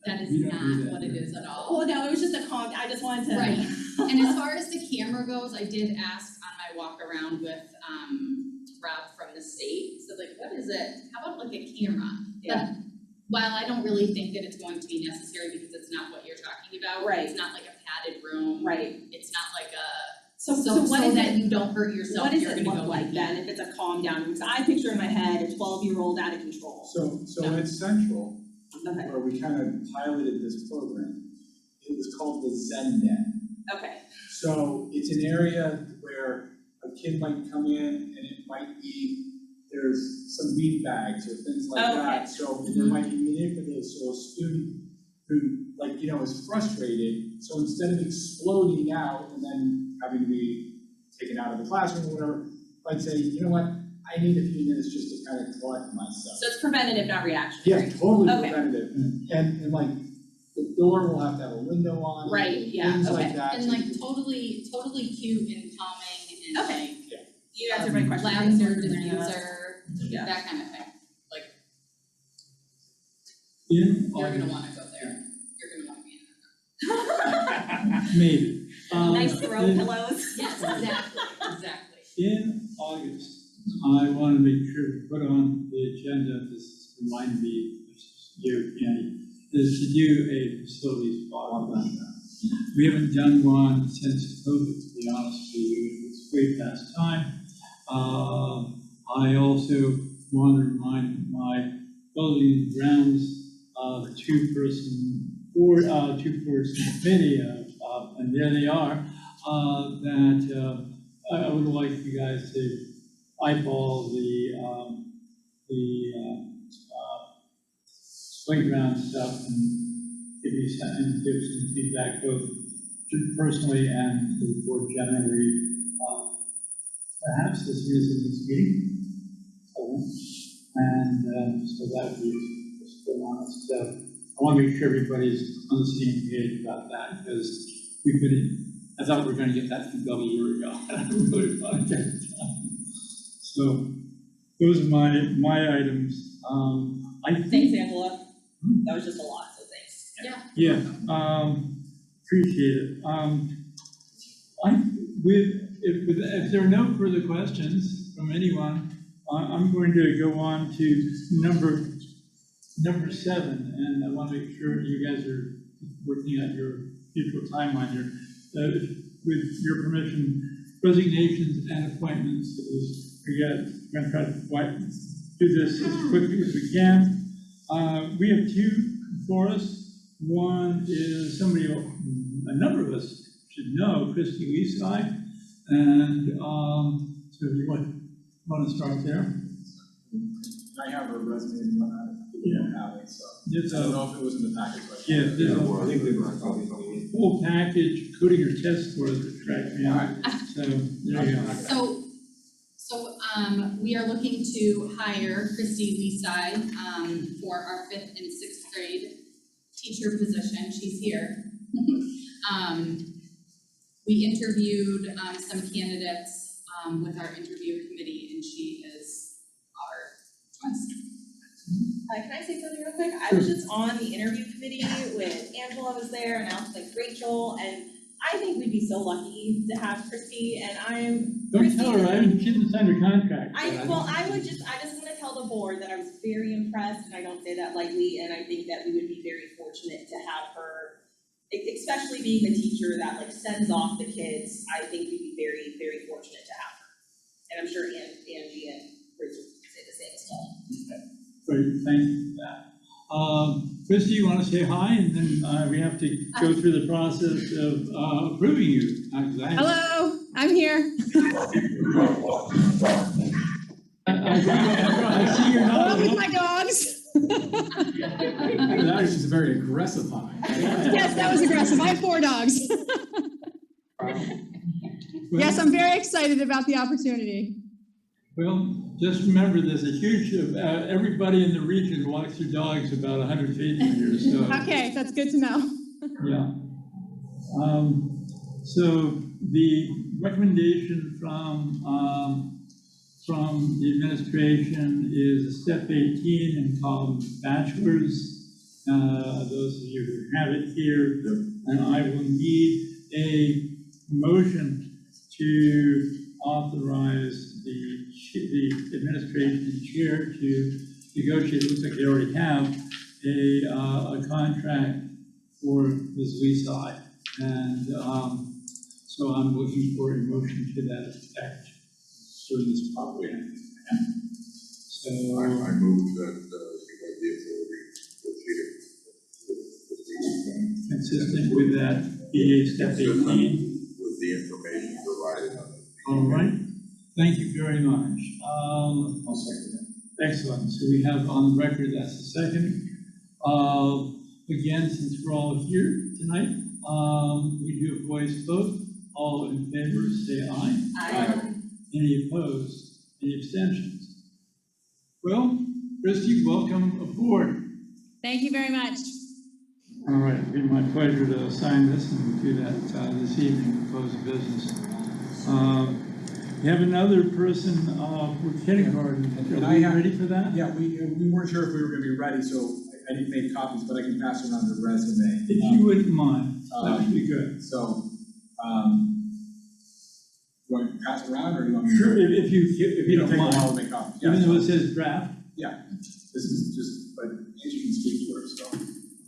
[SPEAKER 8] that is
[SPEAKER 2] We don't do
[SPEAKER 8] not
[SPEAKER 2] that
[SPEAKER 8] what it
[SPEAKER 2] here.
[SPEAKER 8] is at all.
[SPEAKER 10] Well, no, it was just a I just wanted to.
[SPEAKER 8] Right, and as far as the camera goes, I did ask on my walk around with, Rob from the state, so like, what is it, how about like a camera?
[SPEAKER 10] Yeah.
[SPEAKER 8] But while I don't really think that it's going to be necessary because it's not what you're talking about.
[SPEAKER 10] Right.
[SPEAKER 8] It's not like a padded room.
[SPEAKER 10] Right,
[SPEAKER 8] It's not like a,
[SPEAKER 10] so
[SPEAKER 8] so
[SPEAKER 10] what is
[SPEAKER 8] that
[SPEAKER 10] it,
[SPEAKER 8] you don't hurt yourself,
[SPEAKER 10] what does
[SPEAKER 8] you're
[SPEAKER 10] it
[SPEAKER 8] gonna
[SPEAKER 10] look
[SPEAKER 8] go
[SPEAKER 10] like then, if it's a calm down room? So I picture in my head a 12-year-old out of control.
[SPEAKER 7] So at Central,
[SPEAKER 10] Okay,
[SPEAKER 7] where we kind of piloted this program, it was called the Zen Den.
[SPEAKER 10] okay,
[SPEAKER 7] So it's an area where a kid might come in and it might be, there's some bean bags or things like that. So there might be manipulative, so a student who like, is frustrated, so instead of exploding out and then having to be taken out of the classroom or whatever, I'd say, you know what, I need a few minutes just to kind of collect myself.
[SPEAKER 10] so it's preventative, not reactionary.
[SPEAKER 7] Yeah, totally
[SPEAKER 10] Okay.
[SPEAKER 7] preventative. And like, the door will have to have a window on it.
[SPEAKER 10] Right, yeah,
[SPEAKER 7] Things
[SPEAKER 10] okay.
[SPEAKER 7] like that.
[SPEAKER 8] and like totally cute and calming and
[SPEAKER 10] Okay.
[SPEAKER 8] like.
[SPEAKER 10] You answered my question.
[SPEAKER 8] Lavender
[SPEAKER 10] Is there any other-
[SPEAKER 8] diffuser,
[SPEAKER 10] Yeah.
[SPEAKER 8] that kind of thing.
[SPEAKER 2] In
[SPEAKER 8] You're gonna
[SPEAKER 2] August,
[SPEAKER 8] wanna go there. You're gonna wanna be in there.
[SPEAKER 2] maybe.
[SPEAKER 10] Nice throw
[SPEAKER 2] in-
[SPEAKER 10] pillows.
[SPEAKER 8] Yes, exactly.
[SPEAKER 2] In August, I want to make sure we put on the agenda, this reminded me, you, Andy, is to do a facilities audit. We haven't done one since COVID, to be honest with you, it's way past time. I also want to remind my building and grounds, two-person committee, and there they are, that I would like you guys to eyeball the playground stuff and give some feedback both personally and to the board generally. Perhaps this is the next meeting. So that would be just to be honest. So I want to make sure everybody's on the same page about that because I thought we were going to get that from Bill a year ago. I really thought that. So those are my items. I think.
[SPEAKER 10] Thanks, Angela. That was just a lot, so thanks.
[SPEAKER 2] Yeah, appreciate it. If there are no further questions from anyone, I'm going to go on to number 7, and I want to make sure you guys are working at your usual timeline here. With your permission, resignations and appointments, we're going to try to do this as quickly as we can. We have 2 for us. One is somebody a number of us should know, Christy Leaside, and so if you want to start there.
[SPEAKER 7] I have her resume and whatnot, if you don't have it, so.
[SPEAKER 2] There's
[SPEAKER 7] I don't
[SPEAKER 2] a,
[SPEAKER 7] know if it was in the package, but.
[SPEAKER 2] yeah, there's
[SPEAKER 5] I think
[SPEAKER 2] a
[SPEAKER 5] they were probably.
[SPEAKER 2] full package, including your test scores that track me out. So there you go.
[SPEAKER 8] So we are looking to hire Christy Leaside, for our 5th and 6th grade teacher position. She's here. We interviewed, some candidates, with our interview committee, and she is our choice.
[SPEAKER 10] Can I say something real quick? I was just on the interview committee with Angela was there and I was like Rachel, and I think we'd be so lucky to have Christy, and
[SPEAKER 2] Don't tell her, she didn't sign her contract.
[SPEAKER 10] I just want to tell the board that I was very impressed, and I don't say that lightly, and I think that we would be very fortunate to have her, especially being the teacher that like sends off the kids. I think we'd be very, very fortunate to have her. And I'm sure Angie and Rachel would say the same as well.
[SPEAKER 2] Great, thank you for that. Christy, you want to say hi, and then we have to go through the process of approving you.
[SPEAKER 11] Hello, I'm here.
[SPEAKER 2] I see you're not
[SPEAKER 11] Or with
[SPEAKER 2] alone.
[SPEAKER 11] my dogs.
[SPEAKER 7] That is just a very aggressive high.
[SPEAKER 11] Yes, that was aggressive. I have 4 dogs. Yes, I'm very excited about the opportunity.
[SPEAKER 2] Well, just remember, there's a huge, everybody in the region walks their dogs about 100 feet from you, so.
[SPEAKER 11] Okay, that's good to know.
[SPEAKER 2] Yeah. So the recommendation from the administration is step 18 and column bachelors. Those of you who have it here, and I will need a motion to authorize the administration chair to negotiate, it looks like they already have, a contract for this lease side. And so I'm looking for a motion to that effect. So this probably, so.
[SPEAKER 5] I move that, you have the authority to negotiate.
[SPEAKER 2] Consistent with that, BA step 18.
[SPEAKER 5] With the information provided on the.
[SPEAKER 2] All right, thank you very much.
[SPEAKER 7] I'll second that.
[SPEAKER 2] Excellent, so we have on the record, that's the second. Again, since we're all here tonight, we do a voice vote. All in favor, say aye.
[SPEAKER 10] Aye.
[SPEAKER 2] Any opposed? Any abstentions? Well, Christy, welcome aboard.
[SPEAKER 11] Thank you very much.
[SPEAKER 2] All right, it'd be my pleasure to sign this, and we'll do that this evening, close the business. You have another person for kindergarten.
[SPEAKER 7] And
[SPEAKER 2] Are
[SPEAKER 7] I
[SPEAKER 2] we
[SPEAKER 7] have-
[SPEAKER 2] ready for that?
[SPEAKER 7] Yeah, we weren't sure if we were gonna be ready, so I didn't make copies, but I can pass around the resume.
[SPEAKER 2] If you wouldn't mind, that would be good.
[SPEAKER 7] So, you want me to pass it around, or you want me to?
[SPEAKER 2] Sure, if you don't
[SPEAKER 7] Take a while
[SPEAKER 2] mind.
[SPEAKER 7] to make copies.
[SPEAKER 2] Even
[SPEAKER 7] Yeah,
[SPEAKER 2] though it
[SPEAKER 7] so-
[SPEAKER 2] says draft,
[SPEAKER 7] Yeah, this is just, but Angie can speak to her, so.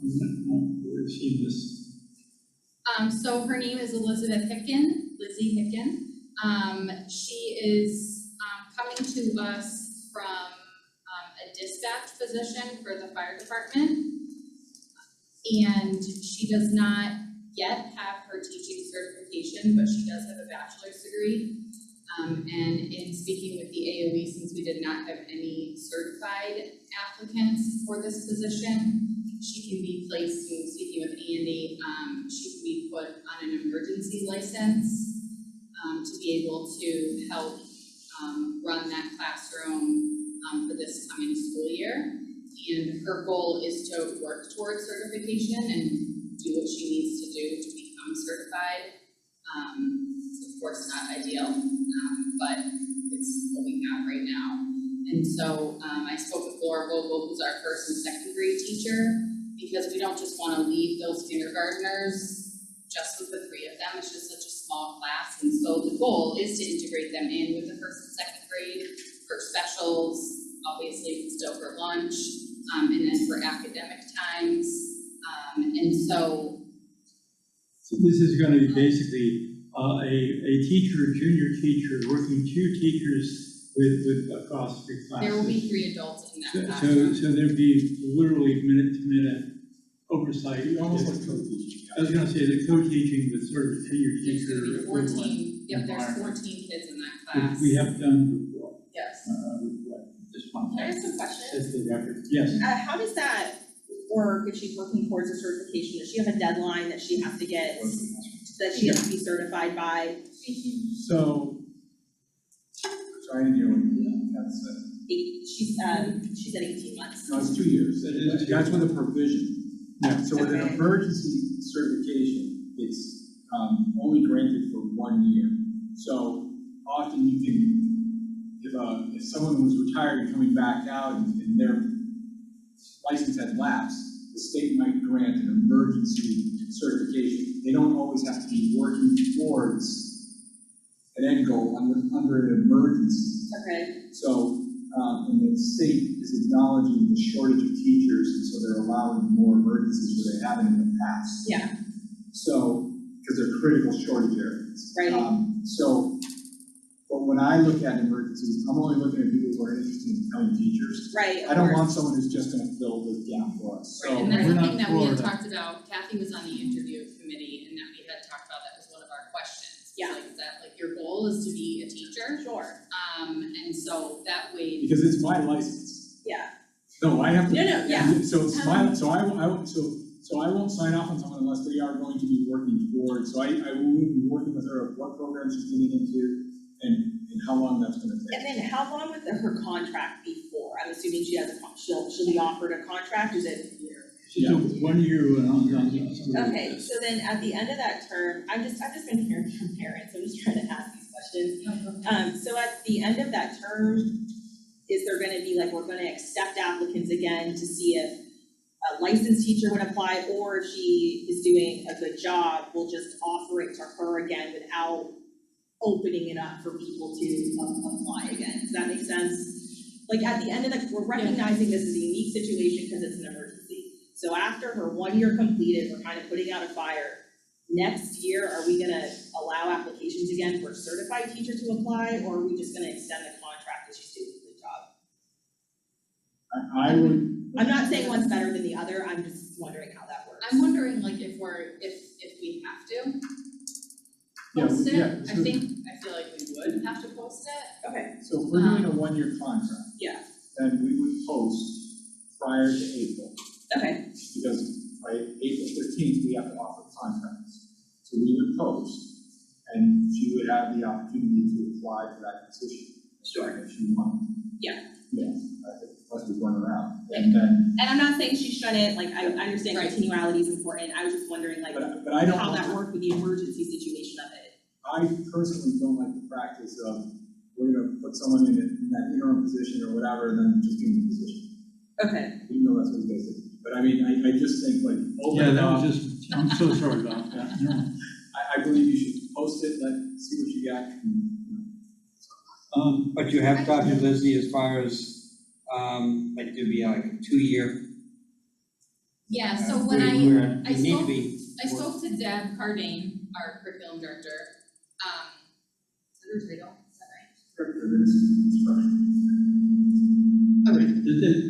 [SPEAKER 2] we've seen this.
[SPEAKER 8] So her name is Elizabeth Lizzie Hicken. She is, coming to us from, a dispatch position for the fire department. And she does not yet have her teaching certification, but she does have a bachelor's degree. And in speaking with the AOE, since we did not have any certified applicants for this position, she can be placed, in speaking with Andy, she can be put on an emergency license to be able to help run that classroom for this coming school year. And her goal is to work towards certification and do what she needs to do to become certified. It's of course not ideal, but it's what we have right now. And so I spoke with Laura Vogel, who's our first and second grade teacher, because we don't just want to leave those kindergartners just with the 3 of them. It's just such a small class. And so the goal is to integrate them in with the first and second grade for specials, obviously still for lunch, and then for academic times. And so
[SPEAKER 2] This is going to be basically a teacher, a junior teacher, working 2 teachers with across 3 classes.
[SPEAKER 8] there will be 3 adults in that
[SPEAKER 2] So
[SPEAKER 8] classroom.
[SPEAKER 2] there'd be literally minute-to-minute oversight.
[SPEAKER 7] Almost like co-teaching.
[SPEAKER 2] I was gonna say the co-teaching with sort of senior
[SPEAKER 8] There's
[SPEAKER 2] teacher
[SPEAKER 8] gonna be
[SPEAKER 2] equivalent.
[SPEAKER 8] 14, yep, there's
[SPEAKER 2] environment,
[SPEAKER 8] 14 kids in that
[SPEAKER 2] Which
[SPEAKER 8] class.
[SPEAKER 2] we have done before,
[SPEAKER 8] Yes.
[SPEAKER 2] with what, just one
[SPEAKER 10] Can I
[SPEAKER 2] thing.
[SPEAKER 10] ask a question?
[SPEAKER 2] That's the record. Yes.
[SPEAKER 10] How does that work if she's working towards her certification? Does she have a deadline that she has to get, that she has to be certified by?
[SPEAKER 7] So, sorry, I didn't hear what Kat said.
[SPEAKER 10] She said 18 months.
[SPEAKER 7] No, it's 2 years.
[SPEAKER 2] It is 2
[SPEAKER 7] That's with
[SPEAKER 2] years.
[SPEAKER 7] a provision.
[SPEAKER 2] Yeah.
[SPEAKER 7] So with an
[SPEAKER 10] Okay.
[SPEAKER 7] emergency certification, it's only granted for 1 year. So often you can, if someone was retired and coming back out and their license had lapsed, the state might grant an emergency certification. They don't always have to be working towards an end goal under an emergency.
[SPEAKER 10] Okay.
[SPEAKER 7] So, and the state is acknowledging the shortage of teachers, and so they're allowing more emergencies where they haven't in the past.
[SPEAKER 10] Yeah.
[SPEAKER 7] So, because they're critical shortage areas.
[SPEAKER 10] Right.
[SPEAKER 7] But when I look at emergencies, I'm only looking at people who are interested in becoming teachers.
[SPEAKER 10] Right,
[SPEAKER 7] I don't want someone who's just gonna fill the gap for us, so.
[SPEAKER 8] Right, and that's
[SPEAKER 2] we're
[SPEAKER 8] something
[SPEAKER 2] not
[SPEAKER 8] that we had
[SPEAKER 2] for that.
[SPEAKER 8] talked about, Kathy was on the interview committee, and that we had talked about, that was one of our questions.
[SPEAKER 10] Yeah.
[SPEAKER 8] Like, is that, like, your goal is to be a teacher?
[SPEAKER 10] Sure.
[SPEAKER 8] And so that way,
[SPEAKER 7] Because it's my license.
[SPEAKER 10] Yeah,
[SPEAKER 7] No, I have to.
[SPEAKER 10] No, no, yeah.
[SPEAKER 7] So it's my, so I won't sign off on someone unless they are going to be working towards, so I will be working with her of what program she's getting into and how long that's gonna take.
[SPEAKER 10] and then how long would her contract be for? I'm assuming she has she'll be offered a contract, is it?
[SPEAKER 2] She's a 1 year on.
[SPEAKER 10] Okay, so then at the end of that term, I've just been hearing from parents, I'm just trying to ask these questions. So at the end of that term, is there gonna be like, we're gonna accept applicants again to see if a licensed teacher would apply, or if she is doing a good job, we'll just offer it to her again without opening it up for people to apply again, does that make sense? Like at the end of the, we're recognizing this is a unique situation because it's an emergency. So after her 1 year completed, we're kind of putting out a fire. Next year, are we gonna allow applications again for a certified teacher to apply, or are we just gonna extend the contract if she's doing a good job?
[SPEAKER 7] I would.
[SPEAKER 10] I'm not saying one's better than the other, I'm just wondering how that works.
[SPEAKER 8] I'm wondering like if we have to post it, I feel like we would have to post it.
[SPEAKER 10] Okay,
[SPEAKER 7] So if we're doing a 1 year contract.
[SPEAKER 10] Yeah.
[SPEAKER 7] Then we would post prior to April,
[SPEAKER 10] okay,
[SPEAKER 7] because by April 15th, we have to offer contracts. So we would post, and she would have the opportunity to apply for that position.
[SPEAKER 10] Sure.
[SPEAKER 7] If she wanted.
[SPEAKER 10] Yeah.
[SPEAKER 7] Yeah, I think plus we run around, and then,
[SPEAKER 10] and I'm not saying she shouldn't, like, I understand
[SPEAKER 8] Right.
[SPEAKER 10] continuality is important, I was just wondering like
[SPEAKER 7] but I don't.
[SPEAKER 10] how that worked with the emergency situation of it.
[SPEAKER 7] I personally don't like the practice of, we're gonna put someone in that interim position or whatever, and then just give them the position.
[SPEAKER 10] Okay.
[SPEAKER 7] Even though that's what you guys did. But I mean, I just think like,
[SPEAKER 2] Yeah, that was just, I'm so sorry about that. No.
[SPEAKER 7] I believe you should post it, see what you got.
[SPEAKER 9] But you have talked to Lizzie as far as, like, to be like a 2 year.
[SPEAKER 8] Yeah, so when
[SPEAKER 9] where
[SPEAKER 8] I
[SPEAKER 9] you need to
[SPEAKER 8] spoke,
[SPEAKER 9] be.
[SPEAKER 8] I spoke to Deb Cardane, our curriculum director, is that her title? Is that right? Okay.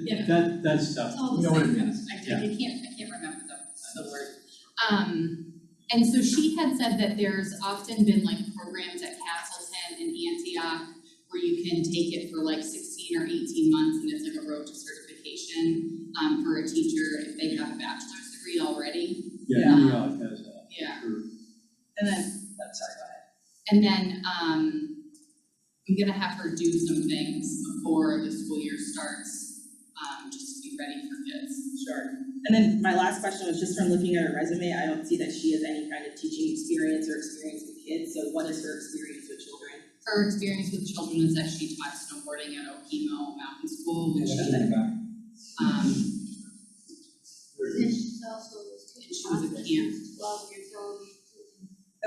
[SPEAKER 8] Yeah.
[SPEAKER 2] That's tough.
[SPEAKER 8] It's all
[SPEAKER 7] You
[SPEAKER 8] the
[SPEAKER 7] know what
[SPEAKER 8] same,
[SPEAKER 7] it means.
[SPEAKER 8] I can't remember the word. And so she had said that there's often been like programs at Castleton and Antioch where you can take it for like 16 or 18 months and it's like a road to certification, for a teacher if they have a bachelor's degree already.
[SPEAKER 2] Yeah, Antioch has that.
[SPEAKER 8] Yeah.
[SPEAKER 2] Sure.
[SPEAKER 10] And then, I'm sorry, go ahead.
[SPEAKER 8] And then, I'm gonna have her do some things before the school year starts, just to be ready for kids.
[SPEAKER 10] Sure. And then my last question was just from looking at her resume, I don't see that she has any kind of teaching experience or experience with kids, so what is her experience with children?
[SPEAKER 8] Her experience with children is that she taught snowboarding at Okemo Mountain School, which
[SPEAKER 9] Yeah, that's in the back.
[SPEAKER 6] And she's also
[SPEAKER 8] she was a camp.
[SPEAKER 6] 12 years old.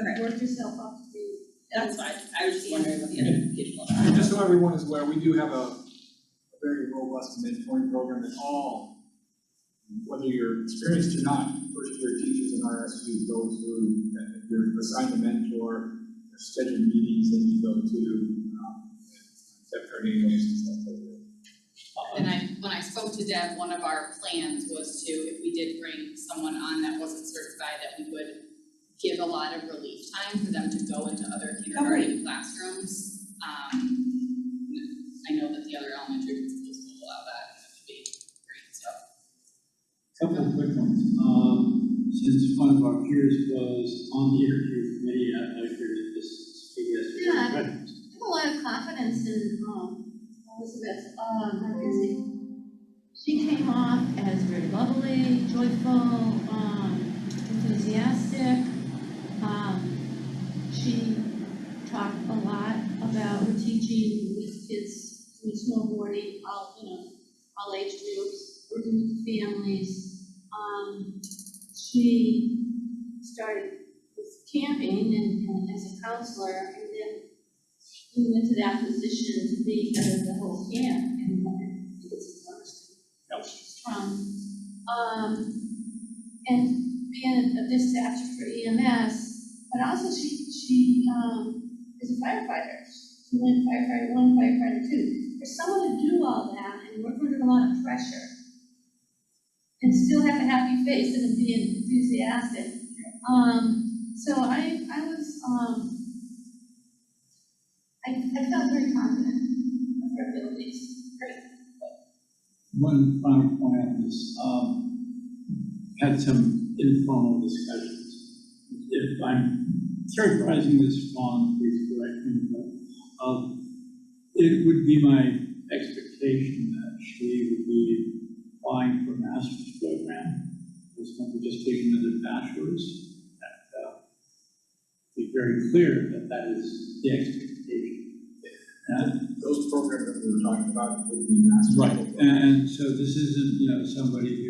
[SPEAKER 10] Okay.
[SPEAKER 6] Work yourself up to be.
[SPEAKER 10] That's fine, I was just wondering what the educational.
[SPEAKER 7] And just so everyone is aware, we do have a very robust mentoring program that all, whether you're experienced or not, first year teachers in RSU go through, and if you're assigned a mentor, there's scheduled meetings that you go to, Deb Cardane knows and stuff like that.
[SPEAKER 8] And when I spoke to Deb, one of our plans was to, if we did bring someone on that wasn't certified, that we would give a lot of relief time for them to go into other kindergarten classrooms. I know that the other elementary schools will allow that, and it would be great, so.
[SPEAKER 2] Couple of quick ones. Since one of our peers was on the interview committee, I'd like her to just speak as to
[SPEAKER 6] Yeah.
[SPEAKER 2] her
[SPEAKER 6] I have a lot of confidence in, Elizabeth, Marcuzzi. She came off as very lovely, joyful, enthusiastic. She talked a lot about her teaching with kids, with snowboarding, all age groups, working with families. She started with camping and as a counselor, and then moved into that position to be head of the whole camp, and I think it's a nurse. She's from, and being a dispatcher for EMS, but also she is a firefighter. She went firefighter 1, firefighter 2. For someone to do all that and work under a lot of pressure and still have a happy face and be enthusiastic. So I felt very confident of her abilities. Great.
[SPEAKER 2] one final point on this, had some informal discussions. If I'm characterizing this wrong, please correct me, but it would be my expectation that she would be applying for a master's program. It's going to be just taking another bachelor's. And be very clear that that is the expectation. And
[SPEAKER 7] Those programs that we were talking about would be master's.
[SPEAKER 2] right, and so this isn't, somebody who,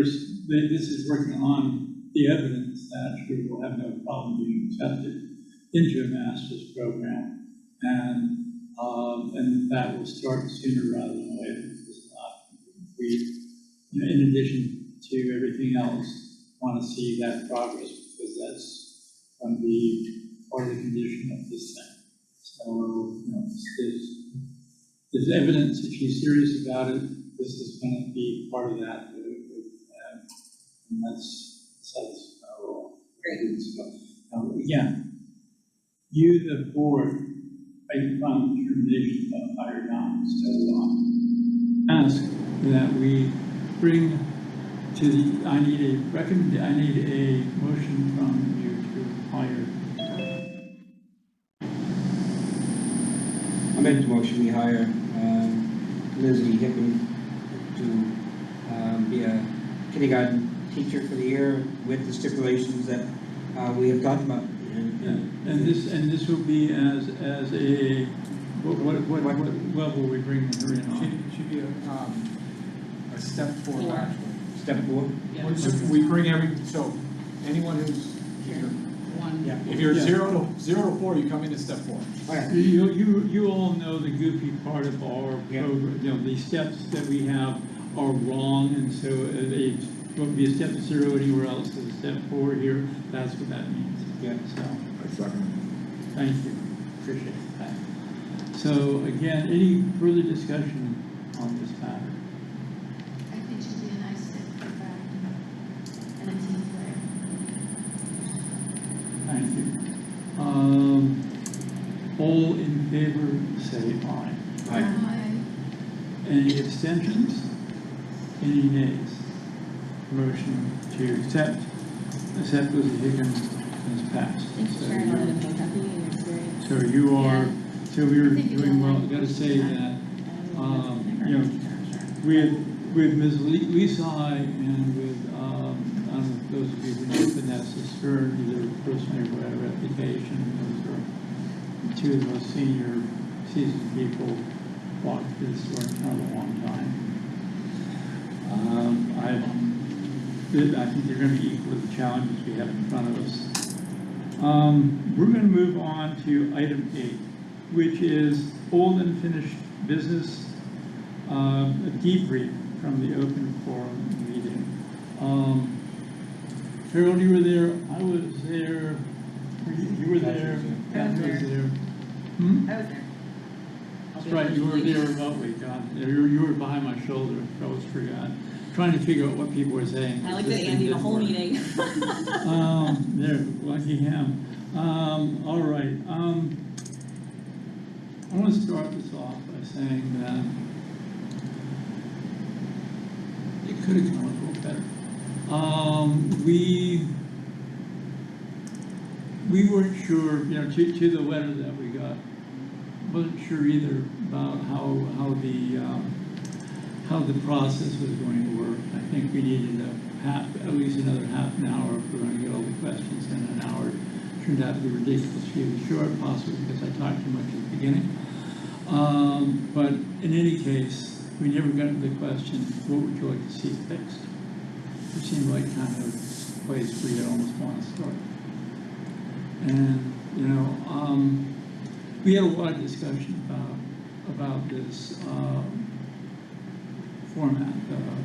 [SPEAKER 2] just, this is working on the evidence that she will have no problem being accepted into a master's program. And that will start sooner rather than later. We, in addition to everything else, want to see that progress because that's going to be part of the condition of this thing. So, there's evidence that she's serious about it. This is going to be part of that. And that's how this is going to roll. Great. Again, you, the board, based upon the determination of higher down, so ask that we bring to the, I need a motion from you to hire.
[SPEAKER 4] I make the motion, we hire Lizzie Hicken to be a kindergarten teacher for the year with the stipulations that we have talked about.
[SPEAKER 2] And this will be as a, what level we bring her in on?
[SPEAKER 7] She'd be a step 4 bachelor.
[SPEAKER 4] Step 4?
[SPEAKER 7] Yeah. We bring so anyone who's here,
[SPEAKER 8] One.
[SPEAKER 4] Yeah.
[SPEAKER 7] if you're
[SPEAKER 2] Yeah.
[SPEAKER 7] 0 to 4, you come into step 4.
[SPEAKER 4] Okay.
[SPEAKER 2] You all know the goofy part of our
[SPEAKER 4] Yeah.
[SPEAKER 2] program, the steps that we have are wrong, and so it won't be a step 0 anywhere else, it's a step 4 here, that's what that means.
[SPEAKER 4] Yeah.
[SPEAKER 2] So,
[SPEAKER 5] I second.
[SPEAKER 2] thank you, appreciate that. So again, any further discussion on this matter?
[SPEAKER 6] I think she'd be a nice fit for that and a team player.
[SPEAKER 2] Thank you. All in favor, say aye.
[SPEAKER 6] Aye.
[SPEAKER 2] Any abstentions? Any nays? Motion to accept Lizzie Higgins has passed.
[SPEAKER 10] Thanks for sharing all the empathy and experience.
[SPEAKER 2] So you are, so we're
[SPEAKER 6] I think you're
[SPEAKER 2] doing well.
[SPEAKER 6] doing
[SPEAKER 2] I've got to say that,
[SPEAKER 6] Sure.
[SPEAKER 2] with Ms. Lisa and with, I don't know, those of you who know Vanessa Stern, either personally or by reputation, those are two of the most senior seasoned people walked this for a long time. I think they're going to be equal to the challenges we have in front of us. We're going to move on to item 8, which is old and finished business, a debrief from the open forum meeting. Harold, you were there, I was there, you were there, Kathy was there. Hmm?
[SPEAKER 10] I was there.
[SPEAKER 2] That's right, you were there remotely, God, you were behind my shoulder, I always forgot. Trying to figure out what people were saying.
[SPEAKER 10] I looked at Andy the whole meeting.
[SPEAKER 2] There, lucky him. All right, I want to start this off by saying that it could have gone a little better. We weren't sure, to the letter that we got, wasn't sure either about how the process was going to work. I think we needed at least another half an hour if we're going to get all the questions in an hour. Turned out to be ridiculously short, possibly because I talked too much at the beginning. But in any case, we never got to the question, what would you like to see fixed? It seemed like kind of a place where you almost want to start. And, we had a lot of discussion about this format,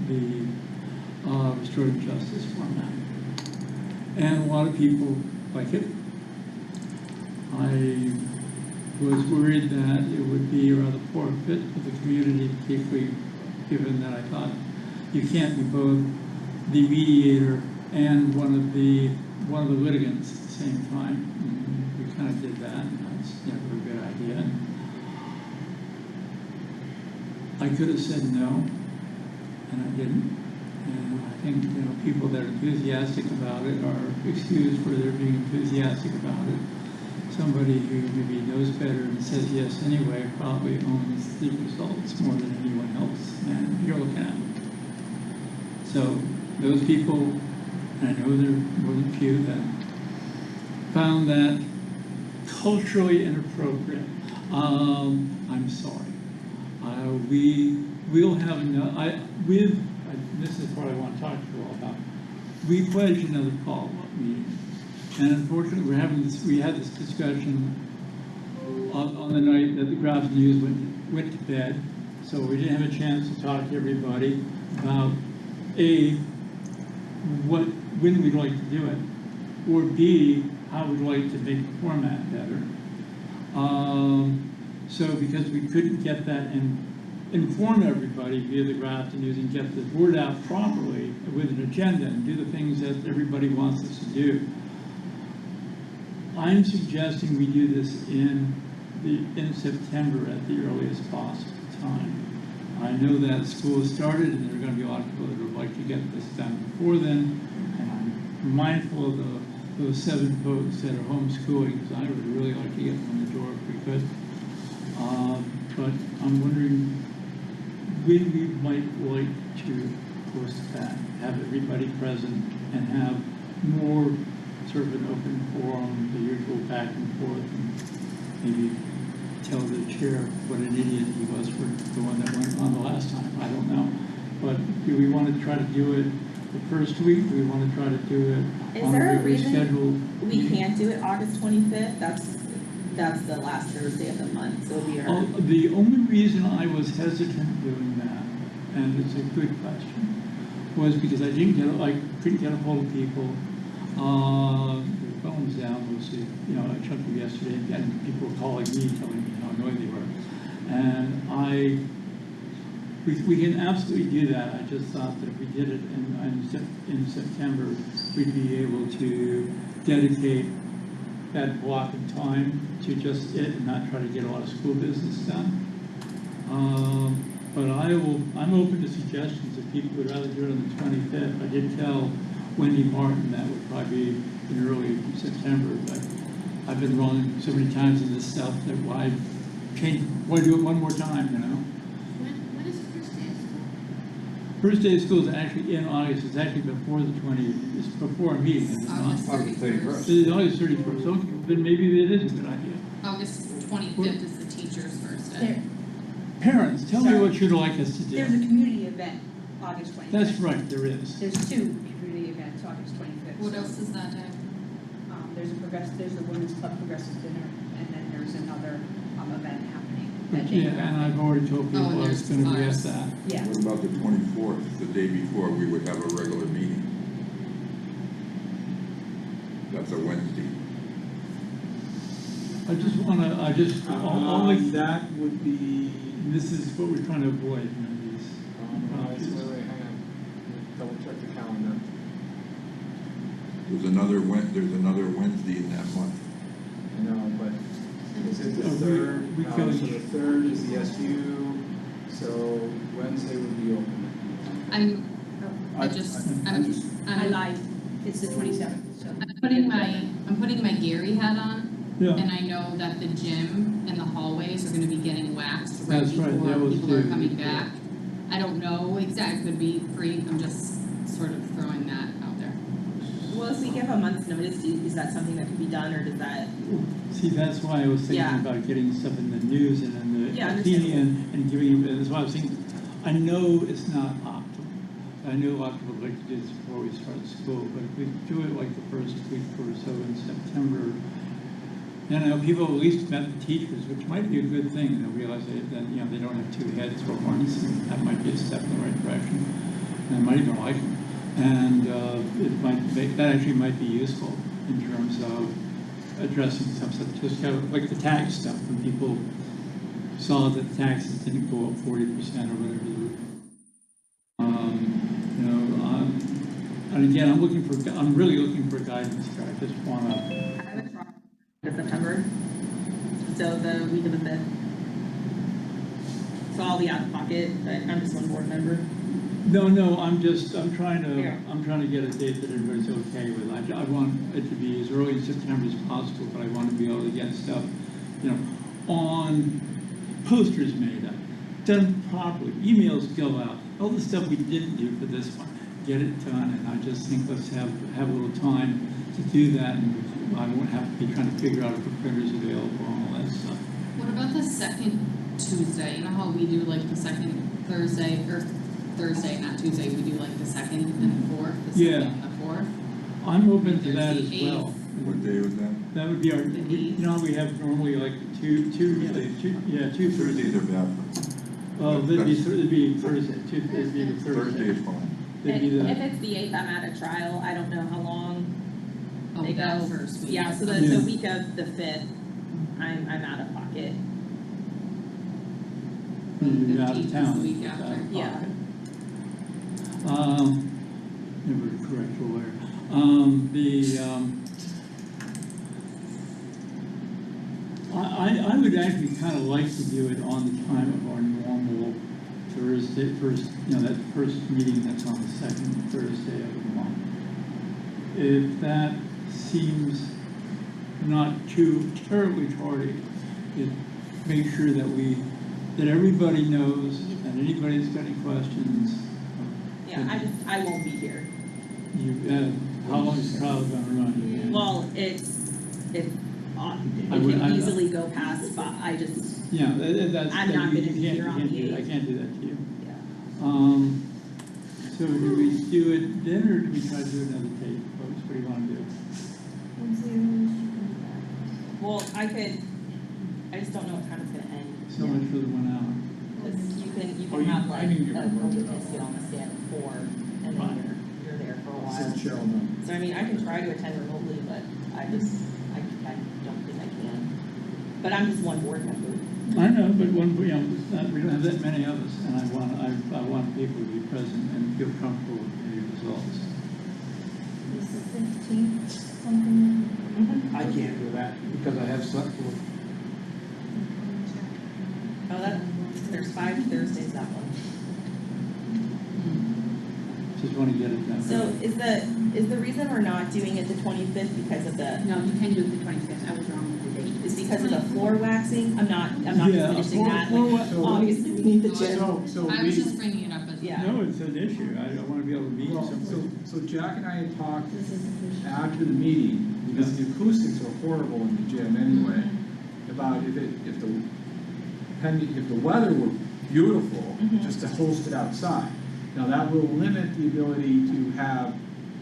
[SPEAKER 2] the restorative justice format. And a lot of people like it. I was worried that it would be a rather poor fit for the community, particularly given that I thought you can't be both the mediator and one of the litigants at the same time. And we kind of did that, and that's never a good idea. I could have said no, and I didn't. And I think, people that are enthusiastic about it are excused for their being enthusiastic about it. Somebody who maybe knows better and says yes anyway probably owns the results more than anyone else, and you're looking at them. So those people, and I know there are more than a few that found that culturally inappropriate. I'm sorry. We will have this is what I want to talk to you all about. We pledged another follow-up meeting, and unfortunately, we had this discussion on the night that the Grafton News went to bed, so we didn't have a chance to talk to everybody about when we'd like to do it, or B, how we'd like to make the format better. So because we couldn't get that and inform everybody via the Grafton News and get the word out properly with an agenda and do the things that everybody wants us to do, I'm suggesting we do this in September at the earliest possible time. I know that school has started and there are going to be a lot of people that would like to get this done before then, and I'm mindful of those 7 folks that are homeschooling, because I would really like to get them in the door if we could. But I'm wondering when we might like to post that, have everybody present, and have more sort of an open forum, the usual back and forth, and maybe tell the chair what an idiot he was for the one that went on the last time. I don't know. But do we want to try to do it the first week? Do we want to try to do it
[SPEAKER 10] Is
[SPEAKER 2] on
[SPEAKER 10] there
[SPEAKER 2] a
[SPEAKER 10] a reason
[SPEAKER 2] rescheduled
[SPEAKER 10] we
[SPEAKER 2] meeting?
[SPEAKER 10] can't do it August 25th? That's the last Thursday of the month, so it'll be our.
[SPEAKER 2] The only reason I was hesitant doing that, and it's a good question, was because I couldn't get a hold of people. Their phones down mostly, I checked them yesterday, and people were calling me, telling me how annoyed they were. And we can absolutely do that. I just thought that if we did it in September, we'd be able to dedicate that block of time to just it and not try to get a lot of school business done. But I'm open to suggestions if people would rather do it on the 25th. I did tell Wendy Martin that would probably be in early September, but I've been wrong so many times in this stuff that why do it one more time,
[SPEAKER 8] When is the first day of school?
[SPEAKER 2] First day of school is actually in August. It's actually before the 20th. It's before a meeting, is it not?
[SPEAKER 8] August
[SPEAKER 4] August 31st.
[SPEAKER 2] It's August 31st. Okay, then maybe it is a good idea.
[SPEAKER 8] August 25th is the teacher's first day.
[SPEAKER 2] Parents, tell me what you'd like us to
[SPEAKER 12] There's a
[SPEAKER 2] do.
[SPEAKER 12] community event, August 25th.
[SPEAKER 2] That's right, there is.
[SPEAKER 12] There's 2 community events, August 25th.
[SPEAKER 8] What else is that day?
[SPEAKER 12] There's the Women's Club Progressive Dinner, and then there's another event happening that day.
[SPEAKER 2] Yeah, and I've already told people I was going to be at
[SPEAKER 8] there's
[SPEAKER 2] that.
[SPEAKER 12] Yeah.
[SPEAKER 5] What about the 24th, the day before we would have a regular meeting? That's a Wednesday.
[SPEAKER 2] I just want to, only,
[SPEAKER 7] That would be,
[SPEAKER 2] this is what we're trying to avoid, these.
[SPEAKER 7] wait, hang on. Double check the calendar.
[SPEAKER 5] There's another Wednesday in that month.
[SPEAKER 7] No, but is it the
[SPEAKER 2] We-
[SPEAKER 7] third?
[SPEAKER 2] we
[SPEAKER 7] No,
[SPEAKER 2] can-
[SPEAKER 7] so the third is the SU, so Wednesday would be open.
[SPEAKER 8] I'm
[SPEAKER 7] I
[SPEAKER 12] I lied, it's the 27th, so.
[SPEAKER 8] I'm putting my Gary hat on,
[SPEAKER 2] Yeah,
[SPEAKER 8] and I know that the gym and the hallways are gonna be getting waxed right
[SPEAKER 2] That's right,
[SPEAKER 8] before
[SPEAKER 2] that was
[SPEAKER 8] people are
[SPEAKER 2] due.
[SPEAKER 8] coming back. I don't know exactly, could be free, I'm just sort of throwing that out there.
[SPEAKER 10] Well, if we give a month's notice, is that something that can be done, or does that?
[SPEAKER 2] see, that's why I was thinking
[SPEAKER 10] Yeah.
[SPEAKER 2] about getting stuff in the news and in the
[SPEAKER 10] Yeah,
[SPEAKER 2] opinion and giving, that's why I was thinking, I know it's not optimal. I know a lot of people would like to do this before we start school, but if we do it like the first week or so in September, then people at least met the teachers, which might be a good thing. They'll realize that they don't have 2 heads or horns, and that might be a step in the right direction. And I might even like them. And that actually might be useful in terms of addressing some stuff, just kind of like the tax stuff, when people saw that taxes didn't go up 40% or whatever. And again, I'm really looking for guidance here. I just want to.
[SPEAKER 10] I have a trial in September, so the week of the 5th. So I'll be out of pocket, but I'm just one board member.
[SPEAKER 2] No, I'm trying
[SPEAKER 10] Yeah.
[SPEAKER 2] to get a date that everybody's okay with. I want it to be as early in September as possible, but I want to be able to get stuff, on posters made up, done properly, emails go out, all the stuff we didn't do for this one, get it done, and I just think let's have a little time to do that, and I won't have to be trying to figure out if the printer's available and all that stuff.
[SPEAKER 8] What about the second Tuesday? You know how we do like the second Thursday, or Thursday, not Tuesday, we do like the second and fourth, the
[SPEAKER 2] Yeah.
[SPEAKER 8] second and the fourth?
[SPEAKER 2] I'm open to
[SPEAKER 8] There's
[SPEAKER 2] that
[SPEAKER 8] the
[SPEAKER 2] as well.
[SPEAKER 5] What day was that?
[SPEAKER 2] That would be our,
[SPEAKER 8] The eighth.
[SPEAKER 2] we have normally like two Thursdays.
[SPEAKER 5] Tuesdays are bad for me.
[SPEAKER 2] Oh, it'd be Thursday, it'd be the
[SPEAKER 5] Thursday
[SPEAKER 2] Thursday.
[SPEAKER 5] is fine.
[SPEAKER 2] It'd be
[SPEAKER 10] If
[SPEAKER 2] the,
[SPEAKER 10] it's the 8th, I'm at a trial, I don't know how long
[SPEAKER 8] Oh,
[SPEAKER 10] they
[SPEAKER 8] that
[SPEAKER 10] go.
[SPEAKER 8] first week.
[SPEAKER 10] Yeah, so the
[SPEAKER 2] Yeah.
[SPEAKER 10] week of the 5th, I'm out of pocket.
[SPEAKER 2] you're out
[SPEAKER 8] 15th
[SPEAKER 2] of
[SPEAKER 8] is
[SPEAKER 2] town.
[SPEAKER 8] the week after.
[SPEAKER 2] Out of
[SPEAKER 10] Yeah.
[SPEAKER 2] pocket. Never correct your lawyer. I would actually kind of like to do it on the time of our normal Thursday, that first meeting that's on the second Thursday of the month. If that seems not too terribly tardy, it makes sure that everybody knows, and anybody that's got any questions,
[SPEAKER 10] Yeah, I won't be here.
[SPEAKER 2] how long is the trial gonna run?
[SPEAKER 10] Well, it
[SPEAKER 2] I would-
[SPEAKER 10] can easily go past, but I just,
[SPEAKER 2] Yeah, that's.
[SPEAKER 10] I'm not
[SPEAKER 2] you
[SPEAKER 10] gonna be
[SPEAKER 2] can't-
[SPEAKER 10] here on
[SPEAKER 2] you can't
[SPEAKER 10] the
[SPEAKER 2] do- I
[SPEAKER 10] 8th.
[SPEAKER 2] can't do that to you.
[SPEAKER 10] yeah.
[SPEAKER 2] So do we do it then, or do we try to do another date, folks? What do you wanna do?
[SPEAKER 10] Well, I just don't know what time it's gonna end.
[SPEAKER 2] So much for the 1 hour.
[SPEAKER 10] Because you
[SPEAKER 7] Oh,
[SPEAKER 10] can have
[SPEAKER 7] I
[SPEAKER 10] like,
[SPEAKER 7] mean, you can
[SPEAKER 10] a
[SPEAKER 7] work it
[SPEAKER 10] witness
[SPEAKER 7] out.
[SPEAKER 10] get on the stand at 4, and then
[SPEAKER 2] Right.
[SPEAKER 10] you're there for a
[SPEAKER 7] I'll
[SPEAKER 10] while.
[SPEAKER 7] send Cheryl know.
[SPEAKER 10] So I mean, I can try to attend remotely, but I don't think I can. But I'm just one board member.
[SPEAKER 2] I know, but we don't have that many of us, and I want people to be present and feel comfortable with the results.
[SPEAKER 6] Is the 15th something?
[SPEAKER 9] I can't do that because I have slept for.
[SPEAKER 10] Oh, there's 5 Thursdays that one.
[SPEAKER 2] Just wanna get it done.
[SPEAKER 10] So is the reason we're not doing it the 25th because of the,
[SPEAKER 12] No, you can do it the 25th, I was wrong with the date.
[SPEAKER 10] is because of the floor waxing? I'm not
[SPEAKER 2] Yeah,
[SPEAKER 10] finishing that.
[SPEAKER 2] floor
[SPEAKER 10] Like,
[SPEAKER 7] So-
[SPEAKER 10] obviously, we need the gym.
[SPEAKER 7] So
[SPEAKER 8] I
[SPEAKER 7] we,
[SPEAKER 8] was just bringing it up as.
[SPEAKER 10] Yeah.
[SPEAKER 2] No, it's an issue. I wanna be able to meet
[SPEAKER 7] well,
[SPEAKER 2] somebody.
[SPEAKER 7] so Jack and I had talked after the meeting, because the acoustics are horrible in the gym anyway, about if the weather were beautiful,
[SPEAKER 10] Mhm.
[SPEAKER 7] just to host it outside. Now, that will limit the ability to have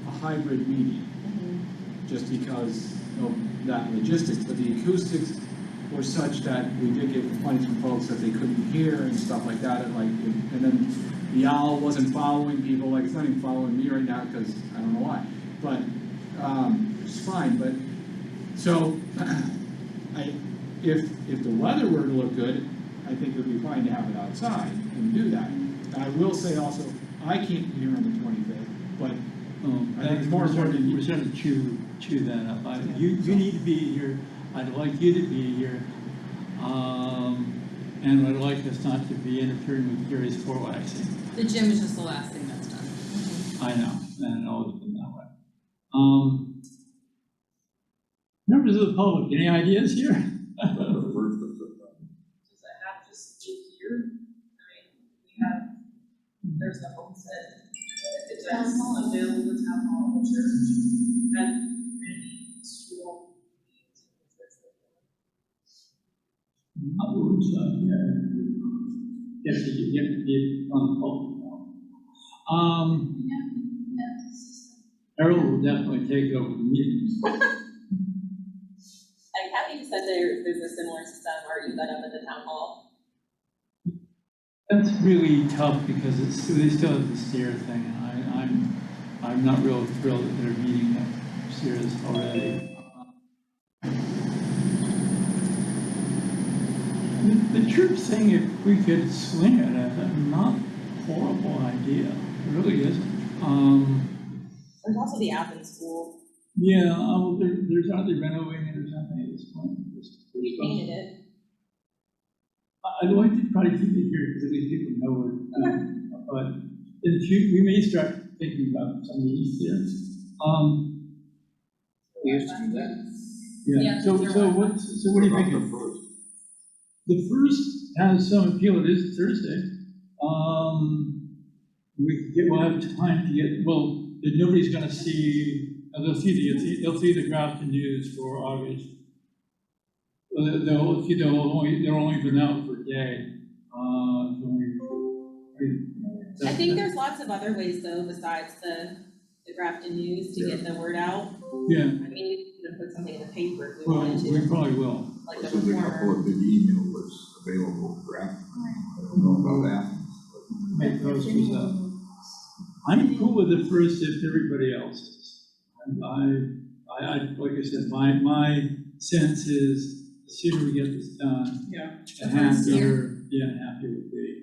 [SPEAKER 7] a hybrid meeting, just because of that logistics, but the acoustics were such that we did get complaints from folks that they couldn't hear and stuff like that, and then the owl wasn't following people, like, it's not even following me right now, because I don't know why, but, it's fine, but, so, if the weather were to look good, I think it would be fine to have it outside and do that. And I will say also, I can't be here on the 25th, but I think it's more important.
[SPEAKER 2] We're starting to chew that up. You need to be here, I'd like you to be here, and I'd like us not to be interfering with Gary's floor waxing.
[SPEAKER 8] The gym is just the last thing that's done.
[SPEAKER 2] I know, and it always been that way. Members of the public, any ideas here?
[SPEAKER 5] The first of September.
[SPEAKER 3] Does it have to stay here? There's the homestead, it's available to town hall, church, and community, school.
[SPEAKER 2] Yes, you have to be on the public now. Errol will definitely take over the meetings.
[SPEAKER 10] Like Kathy just said there's a similar system already set up at the town hall.
[SPEAKER 2] That's really tough because they still have the stair thing, and I'm not real thrilled that they're meeting that stairs already. The church thing, if we could swing it, that's not a horrible idea. It really isn't.
[SPEAKER 10] There's also the Athens school.
[SPEAKER 2] Yeah, there's are they renovating it or something at this point?
[SPEAKER 10] We painted it.
[SPEAKER 2] I'd like to try to keep it here because at least people know it. But in the future, we may start thinking about some meetings there.
[SPEAKER 9] We used to do that.
[SPEAKER 2] Yeah, so what do you
[SPEAKER 5] About
[SPEAKER 2] think?
[SPEAKER 5] the first.
[SPEAKER 2] The first has some appeal, it is Thursday. We'll have time to get, well, nobody's gonna see, they'll see the Grafton News for August. They'll only been out for a day.
[SPEAKER 10] I think there's lots of other ways though, besides the Grafton News to get the word out.
[SPEAKER 2] Yeah,
[SPEAKER 10] I mean, we could put something in the paper if we
[SPEAKER 2] well,
[SPEAKER 10] wanted
[SPEAKER 2] we
[SPEAKER 10] to,
[SPEAKER 2] probably will.
[SPEAKER 10] like the
[SPEAKER 5] There's a couple
[SPEAKER 10] reformer.
[SPEAKER 5] of big email lists available for that. I don't know about that.
[SPEAKER 2] Make those was up. I'm cool with it first if everybody else is. And I, like I said, my sense is the sooner we get this done, the happier we'll be.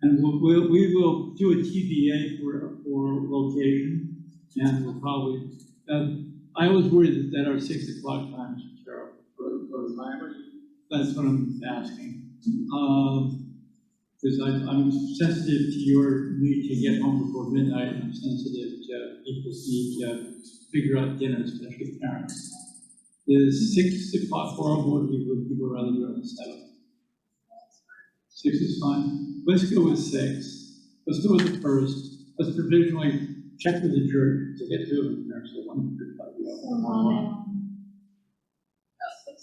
[SPEAKER 2] And we will do a TBA for location, and we'll probably, I was worried that our 6 o'clock time is terrible for the timer. That's what I'm asking. Because I'm sensitive to your need to get home before midnight, and I'm sensitive to people's need to figure out dinner, especially parents. Is 6 o'clock horrible, or would people rather do it at 7? 6 is fine. Let's go with 6. Let's go with the first. Let's provisionally check with the jury to get 2 of them there, so 1 could probably be up.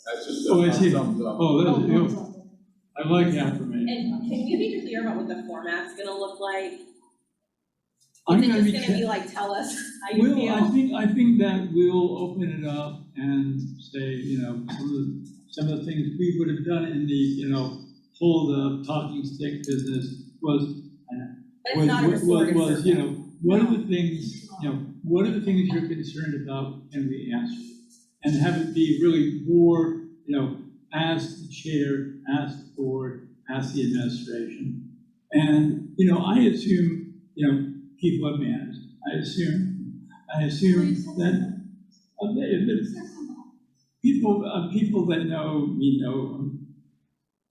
[SPEAKER 7] That's just
[SPEAKER 2] Oh, I see.
[SPEAKER 7] thumbs up.
[SPEAKER 2] Oh, that's, I like affirmation.
[SPEAKER 10] And can you be clear about what the format's gonna look like?
[SPEAKER 2] I'm
[SPEAKER 10] Is it
[SPEAKER 2] gonna be
[SPEAKER 10] just gonna be like, tell us how you feel?
[SPEAKER 2] I think that we'll open it up and say, some of the things we would have done in the, whole talking stick business was,
[SPEAKER 10] But it's not a restorative
[SPEAKER 2] was,
[SPEAKER 10] circle.
[SPEAKER 2] what are the things, what are the things you're concerned about, and we answer? And have it be really more, ask the chair, ask the board, ask the administration. And, I assume, people are managed. I assume that people that know me know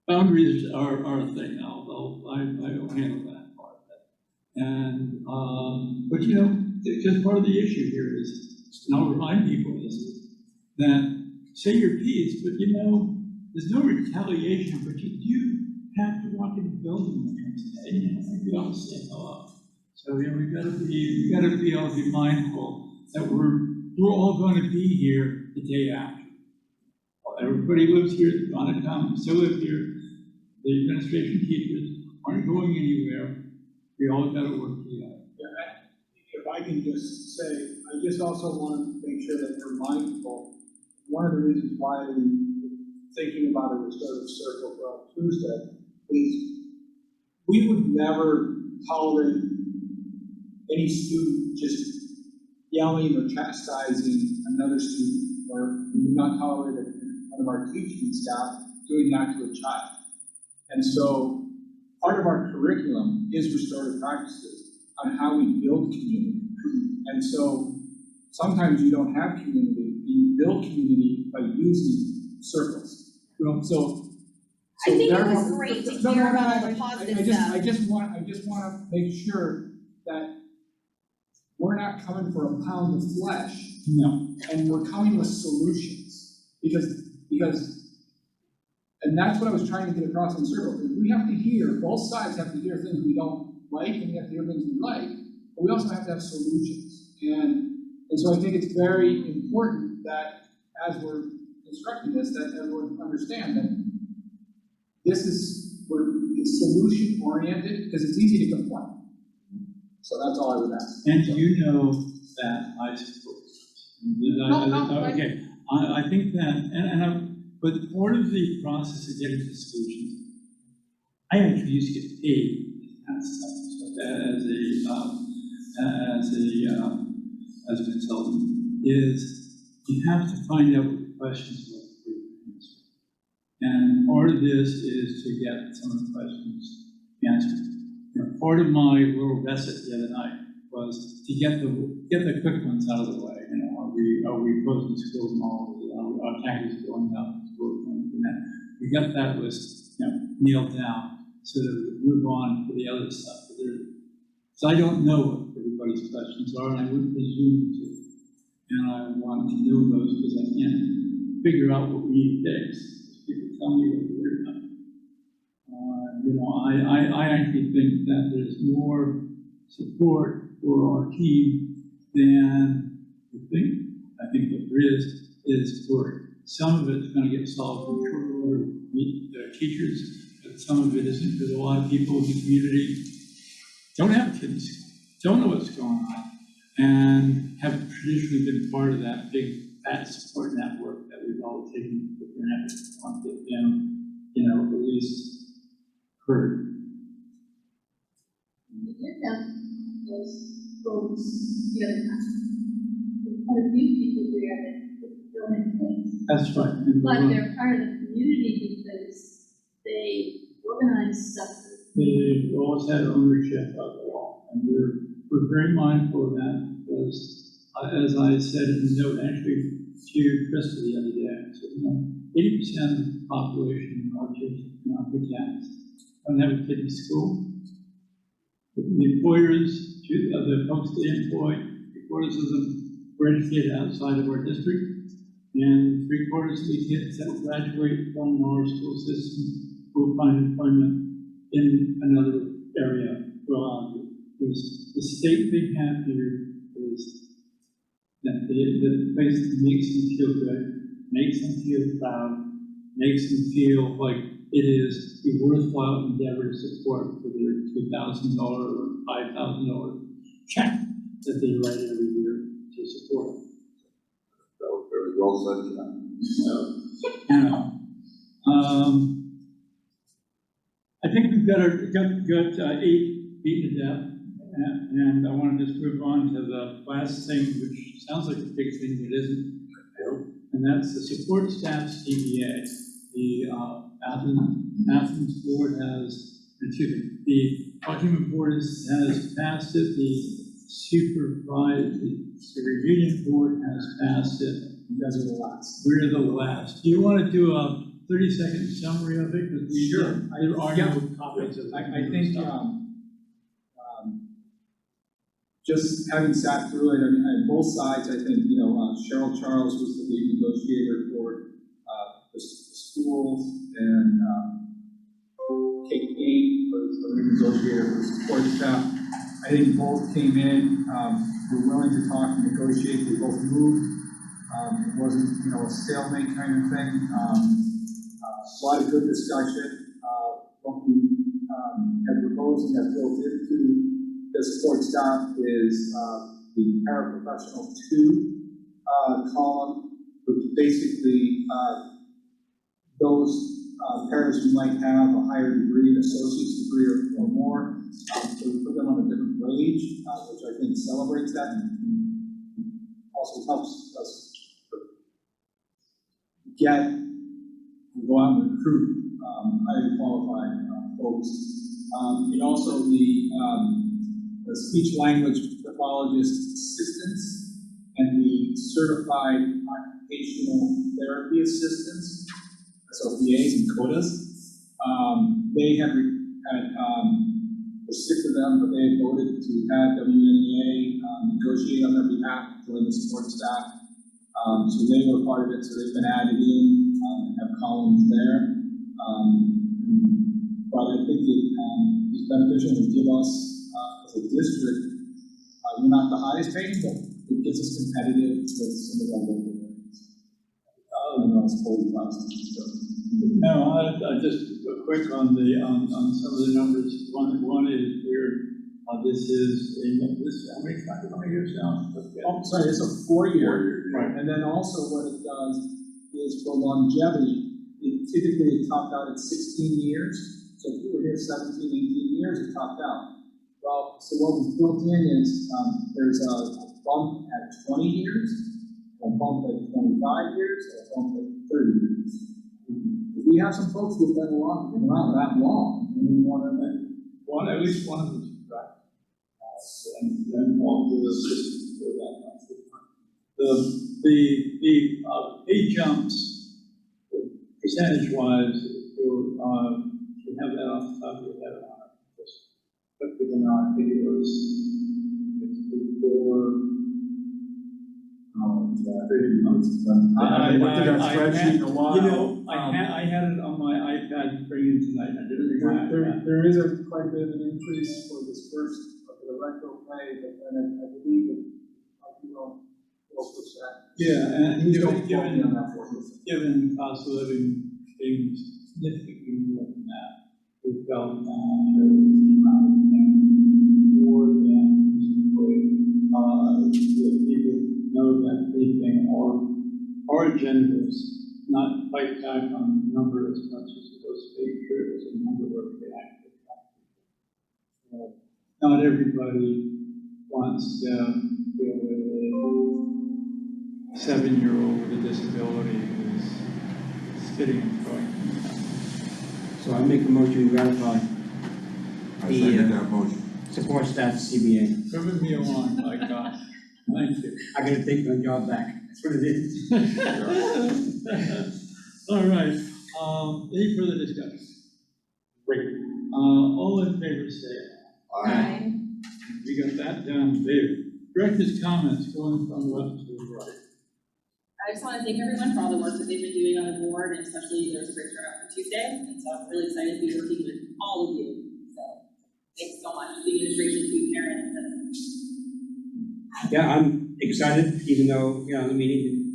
[SPEAKER 2] boundaries are a thing. I will handle that part of it. And, but because part of the issue here is, and I'll remind people is that say your piece, but there's no retaliation, but you do have to walk in the building the next day, and you all say hello. So, we gotta be able to be mindful that we're all going to be here the day after. Well, everybody lives here, they're gonna come, still live here. The administration teachers aren't going anywhere. We all gotta work together.
[SPEAKER 13] If I can just say, I just also want to make sure that we're mindful. One of the reasons why we're thinking about a restorative circle for Tuesday is we would never tolerate any student just yelling or chastising another student, or we would not tolerate one of our teaching staff doing that to a child. And so part of our curriculum is restorative practices on how we build community. And so sometimes you don't have community, you build community by using circles. So
[SPEAKER 10] I think it was
[SPEAKER 13] therefore-
[SPEAKER 10] great to
[SPEAKER 13] No,
[SPEAKER 10] hear
[SPEAKER 13] no,
[SPEAKER 10] about all
[SPEAKER 13] I-
[SPEAKER 10] the positive
[SPEAKER 13] I just
[SPEAKER 10] stuff.
[SPEAKER 13] want to make sure that we're not coming for a pound of flesh.
[SPEAKER 2] No.
[SPEAKER 13] And we're coming with solutions, because, and that's what I was trying to get across in the circle, because we have to hear, both sides have to hear things we don't like, and we have to hear things we like, but we also have to have solutions. And so I think it's very important that as we're constructing this, that everyone understand that it's solution oriented, because it's easy to complain. So that's all I would ask.
[SPEAKER 2] And that I support this. Okay, I think that, but part of the process of getting to solutions, I actually used to get paid as a consultant, is you have to find out what the questions are for you to answer. And part of this is to get some of the questions answered. Part of my little visit the other night was to get the quick ones out of the way. Are we closing schools and all of it? Are taxes going up? Schools going up? We got that list, nailed down so that we move on to the other stuff. So I don't know what everybody's questions are, and I wouldn't presume to. And I want to know those because I can't figure out what we need to fix. People tell me what we're about. I actually think that there's more support for our team than we think. I think what there is work. Some of it's going to get solved in short order with the teachers, but some of it isn't, because a lot of people in the community don't have kids in school, don't know what's going on, and have traditionally been part of that big, fat support network that we've all taken for granted. Want to get them, at least heard.
[SPEAKER 6] We did have those folks the other time. There's quite a few people there that don't have kids.
[SPEAKER 2] That's right.
[SPEAKER 6] But they're part of the community because they organize stuff.
[SPEAKER 2] They always had ownership of it all, and we're very mindful of that because, as I said in the note, actually to Krista the other day, I said, 80% of the population in our kids don't have a kid in school. The employers, the folks they employ, 3/4 of them were educated outside of our district, and 3/4 of the kids that graduate from our school system will find employment in another area. Well, there's the state they have here is that the place that makes them feel good, makes them feel proud, makes them feel like it is a worthwhile endeavor to support for their $2,000 or $5,000 check that they write every year to support.
[SPEAKER 5] That was very well said, John.
[SPEAKER 2] So, I think we've got 8 beaten to death, and I want to just move on to the last thing, which sounds like a big thing, but isn't. And that's the support staff CBA. The Athens board the document board has passed it, the reviewing board has passed it.
[SPEAKER 7] You guys are the last.
[SPEAKER 2] We're the last. Do you want to do a 30-second summary of it? Because there are no copies of it.
[SPEAKER 7] I think, just having sat through it, on both sides, I think, Cheryl Charles was the lead negotiator for the schools, and Kate Payne was the lead negotiator for support staff. I think both came in, were willing to talk and negotiate. They both moved. It wasn't, a stalemate kind of thing. A lot of good discussion. What we have proposed and have built into the support staff is the paraprofessional 2 column, which basically those paras who might have a higher degree, an associate's degree or more, so we put them on a different wage, which I think celebrates that and also helps us go out and recruit highly qualified folks. And also the speech language pathologist assistants and the certified occupational therapy assistants, so VAs and CODAs. They had there's 6 of them, but they had voted to have WNEA negotiate on their behalf, join the support staff. So they were part of it, so they've been added in and have columns there. But I think it's beneficial to give us, as a district, we're not the highest paying, but it gets us competitive with some of our local areas. It's 40,000.
[SPEAKER 2] No, just quick on some of the numbers. One is where this is how many years now?
[SPEAKER 7] Oh, sorry, it's a 4-year.
[SPEAKER 2] Right.
[SPEAKER 7] And then also what it does is for longevity, it topped out at 16 years. So if you were here 17, 18 years, it topped out. Well, so what we've built in is there's a bump at 20 years, a bump at 25 years, and a bump at 30 years. We have some folks who've been around that long, and we want to
[SPEAKER 2] at least one of them. And all the systems for that. The pay jumps, percentage-wise, for you have that off the top of your head on it, just put people know, I think it was, it's before,
[SPEAKER 7] I haven't looked at that spreadsheet in a while.
[SPEAKER 2] You know, I had it on my iPad bringing tonight, I did it in my iPad.
[SPEAKER 13] There is a quite a bit of an increase for this first, for the retro pay, but then I believe it, like, you know, 4%.
[SPEAKER 2] Yeah, and
[SPEAKER 13] Please don't
[SPEAKER 2] given,
[SPEAKER 13] quote me on that 4%.
[SPEAKER 2] given cost of living being significantly more than that, we felt that there was the amount of thing more than reasonably, that people know that anything or agendas, not fight back on the number as much as those make sure there's a number where we can actually track people. Not everybody wants to deal with a 7-year-old with a disability who's spitting and throwing.
[SPEAKER 4] So I make a motion to ratify
[SPEAKER 5] I
[SPEAKER 4] the
[SPEAKER 5] second that motion.
[SPEAKER 4] support staff CBA.
[SPEAKER 2] Moving me along, my God. Thank you.
[SPEAKER 4] I gotta take my job back, that's what it is.
[SPEAKER 2] All right, any further discussion? Great. All in favor say aye.
[SPEAKER 5] Aye.
[SPEAKER 2] We got that down there. Director's comments going from left to right.
[SPEAKER 10] I just want to thank everyone for all the work that they've been doing on the board, and especially there was a great turnout for Tuesday, and so I'm really excited to be working with all of you. So thanks so much, the administration, to parents, and
[SPEAKER 4] Yeah, I'm excited, even though, you know, the meeting didn't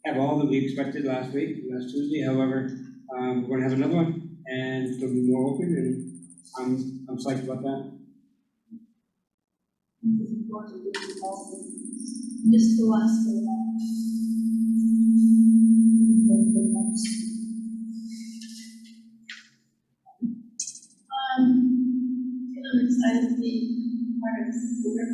[SPEAKER 4] have all that we expected last week, last Tuesday. However, we're gonna have another one, and it's gonna be more open, and I'm psyched about that.
[SPEAKER 6] Just the last one. I'm excited to be part of this board.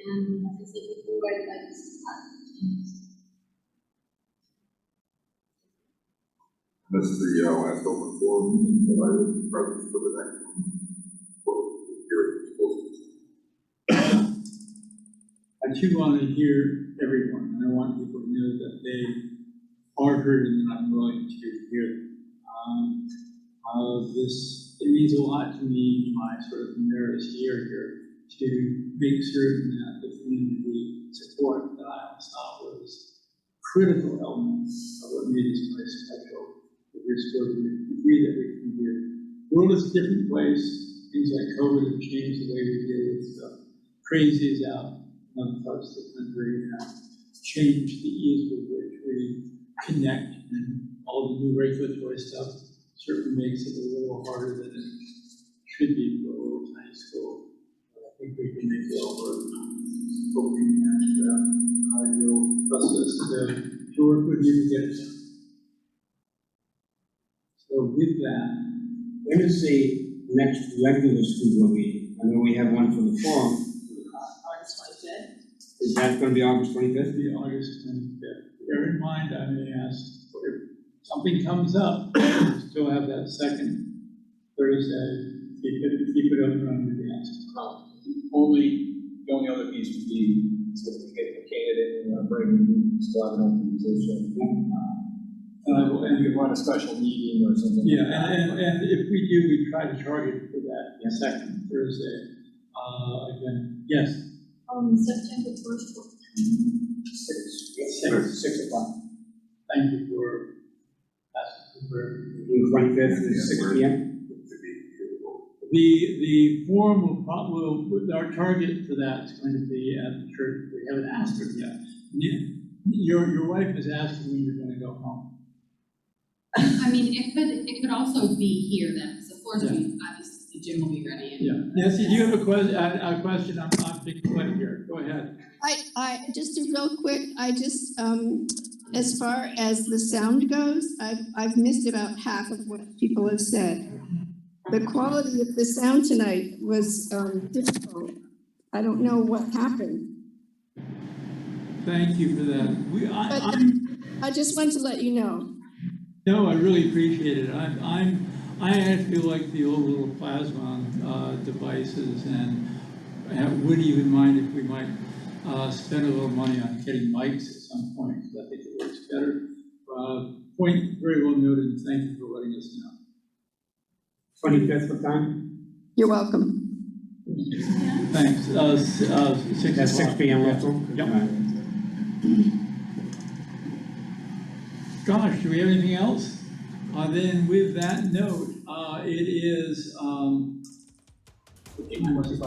[SPEAKER 6] And as I said before, I'd like to see lots of changes.
[SPEAKER 5] That's the last open forum meeting, but I will be present for the next one. For hearing proposals.
[SPEAKER 2] I too want to hear everyone, and I want people to know that they are heard and that I'm willing to hear them. It means a lot to me, my sort of embarrassed year here, to make certain that the community support that I always thought was critical elements of what made this place special, that we're still to the degree that we can do. The world is a different place. Things like COVID have changed the way we deal with stuff. Crazy is out in other parts of the country and changed the ease with which we connect, and all the new regulatory stuff certainly makes it a little harder than it should be for a little tiny school. But I think we can make it over, hoping that you'll trust us to work with you to get it done. So with that,
[SPEAKER 4] When is the next regular school board meeting? I know we have one for the forum.
[SPEAKER 10] August 25th.
[SPEAKER 4] Is that gonna be August 25th?
[SPEAKER 2] the August 25th. Bear in mind, I may ask, if something comes up, we still have that second Thursday, keep it open on your dance.
[SPEAKER 7] The only other piece would be, so if we get a candidate, we want to bring, we still have an open position. And you run a special meeting or something.
[SPEAKER 2] Yeah,
[SPEAKER 7] like that.
[SPEAKER 2] and if we do, we try to target for that second Thursday. Again, yes.
[SPEAKER 6] September 1st, what time?
[SPEAKER 4] 6 o'clock.
[SPEAKER 2] Thank you for asking for.
[SPEAKER 4] The 25th is 6 p.m.
[SPEAKER 2] The forum will probably, our target for that is going to be at the church. We haven't asked her yet. Your wife is asking when you're going to go home.
[SPEAKER 8] I mean, it could also be here then, because the floor obviously the gym will be ready. And
[SPEAKER 2] Nancy, do you have a question? I'm being quiet here. Go ahead.
[SPEAKER 11] I just a real quick, as far as the sound goes, I've missed about half of what people have said. The quality of the sound tonight was difficult. I don't know what happened.
[SPEAKER 2] Thank you for that.
[SPEAKER 11] I just want to let you know.
[SPEAKER 2] No, I really appreciate it. I actually like the old little plasma devices, and I wouldn't even mind if we might spend a little money on getting mics at some point, because I think it works better. Point very well noted, and thank you for letting us know.
[SPEAKER 4] 25th, what time?
[SPEAKER 11] You're welcome.
[SPEAKER 2] Thanks, 6
[SPEAKER 4] That's 6
[SPEAKER 2] o'clock.
[SPEAKER 4] p.m.
[SPEAKER 2] Yeah.
[SPEAKER 4] also?
[SPEAKER 2] Yep. Gosh, do we have anything else? Then with that note, it is,
[SPEAKER 4] I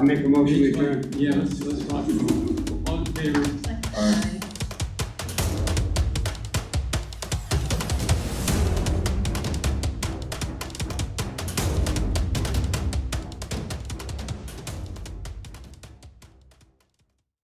[SPEAKER 4] make a motion to adjourn.
[SPEAKER 2] yeah, let's talk about it. All in favor?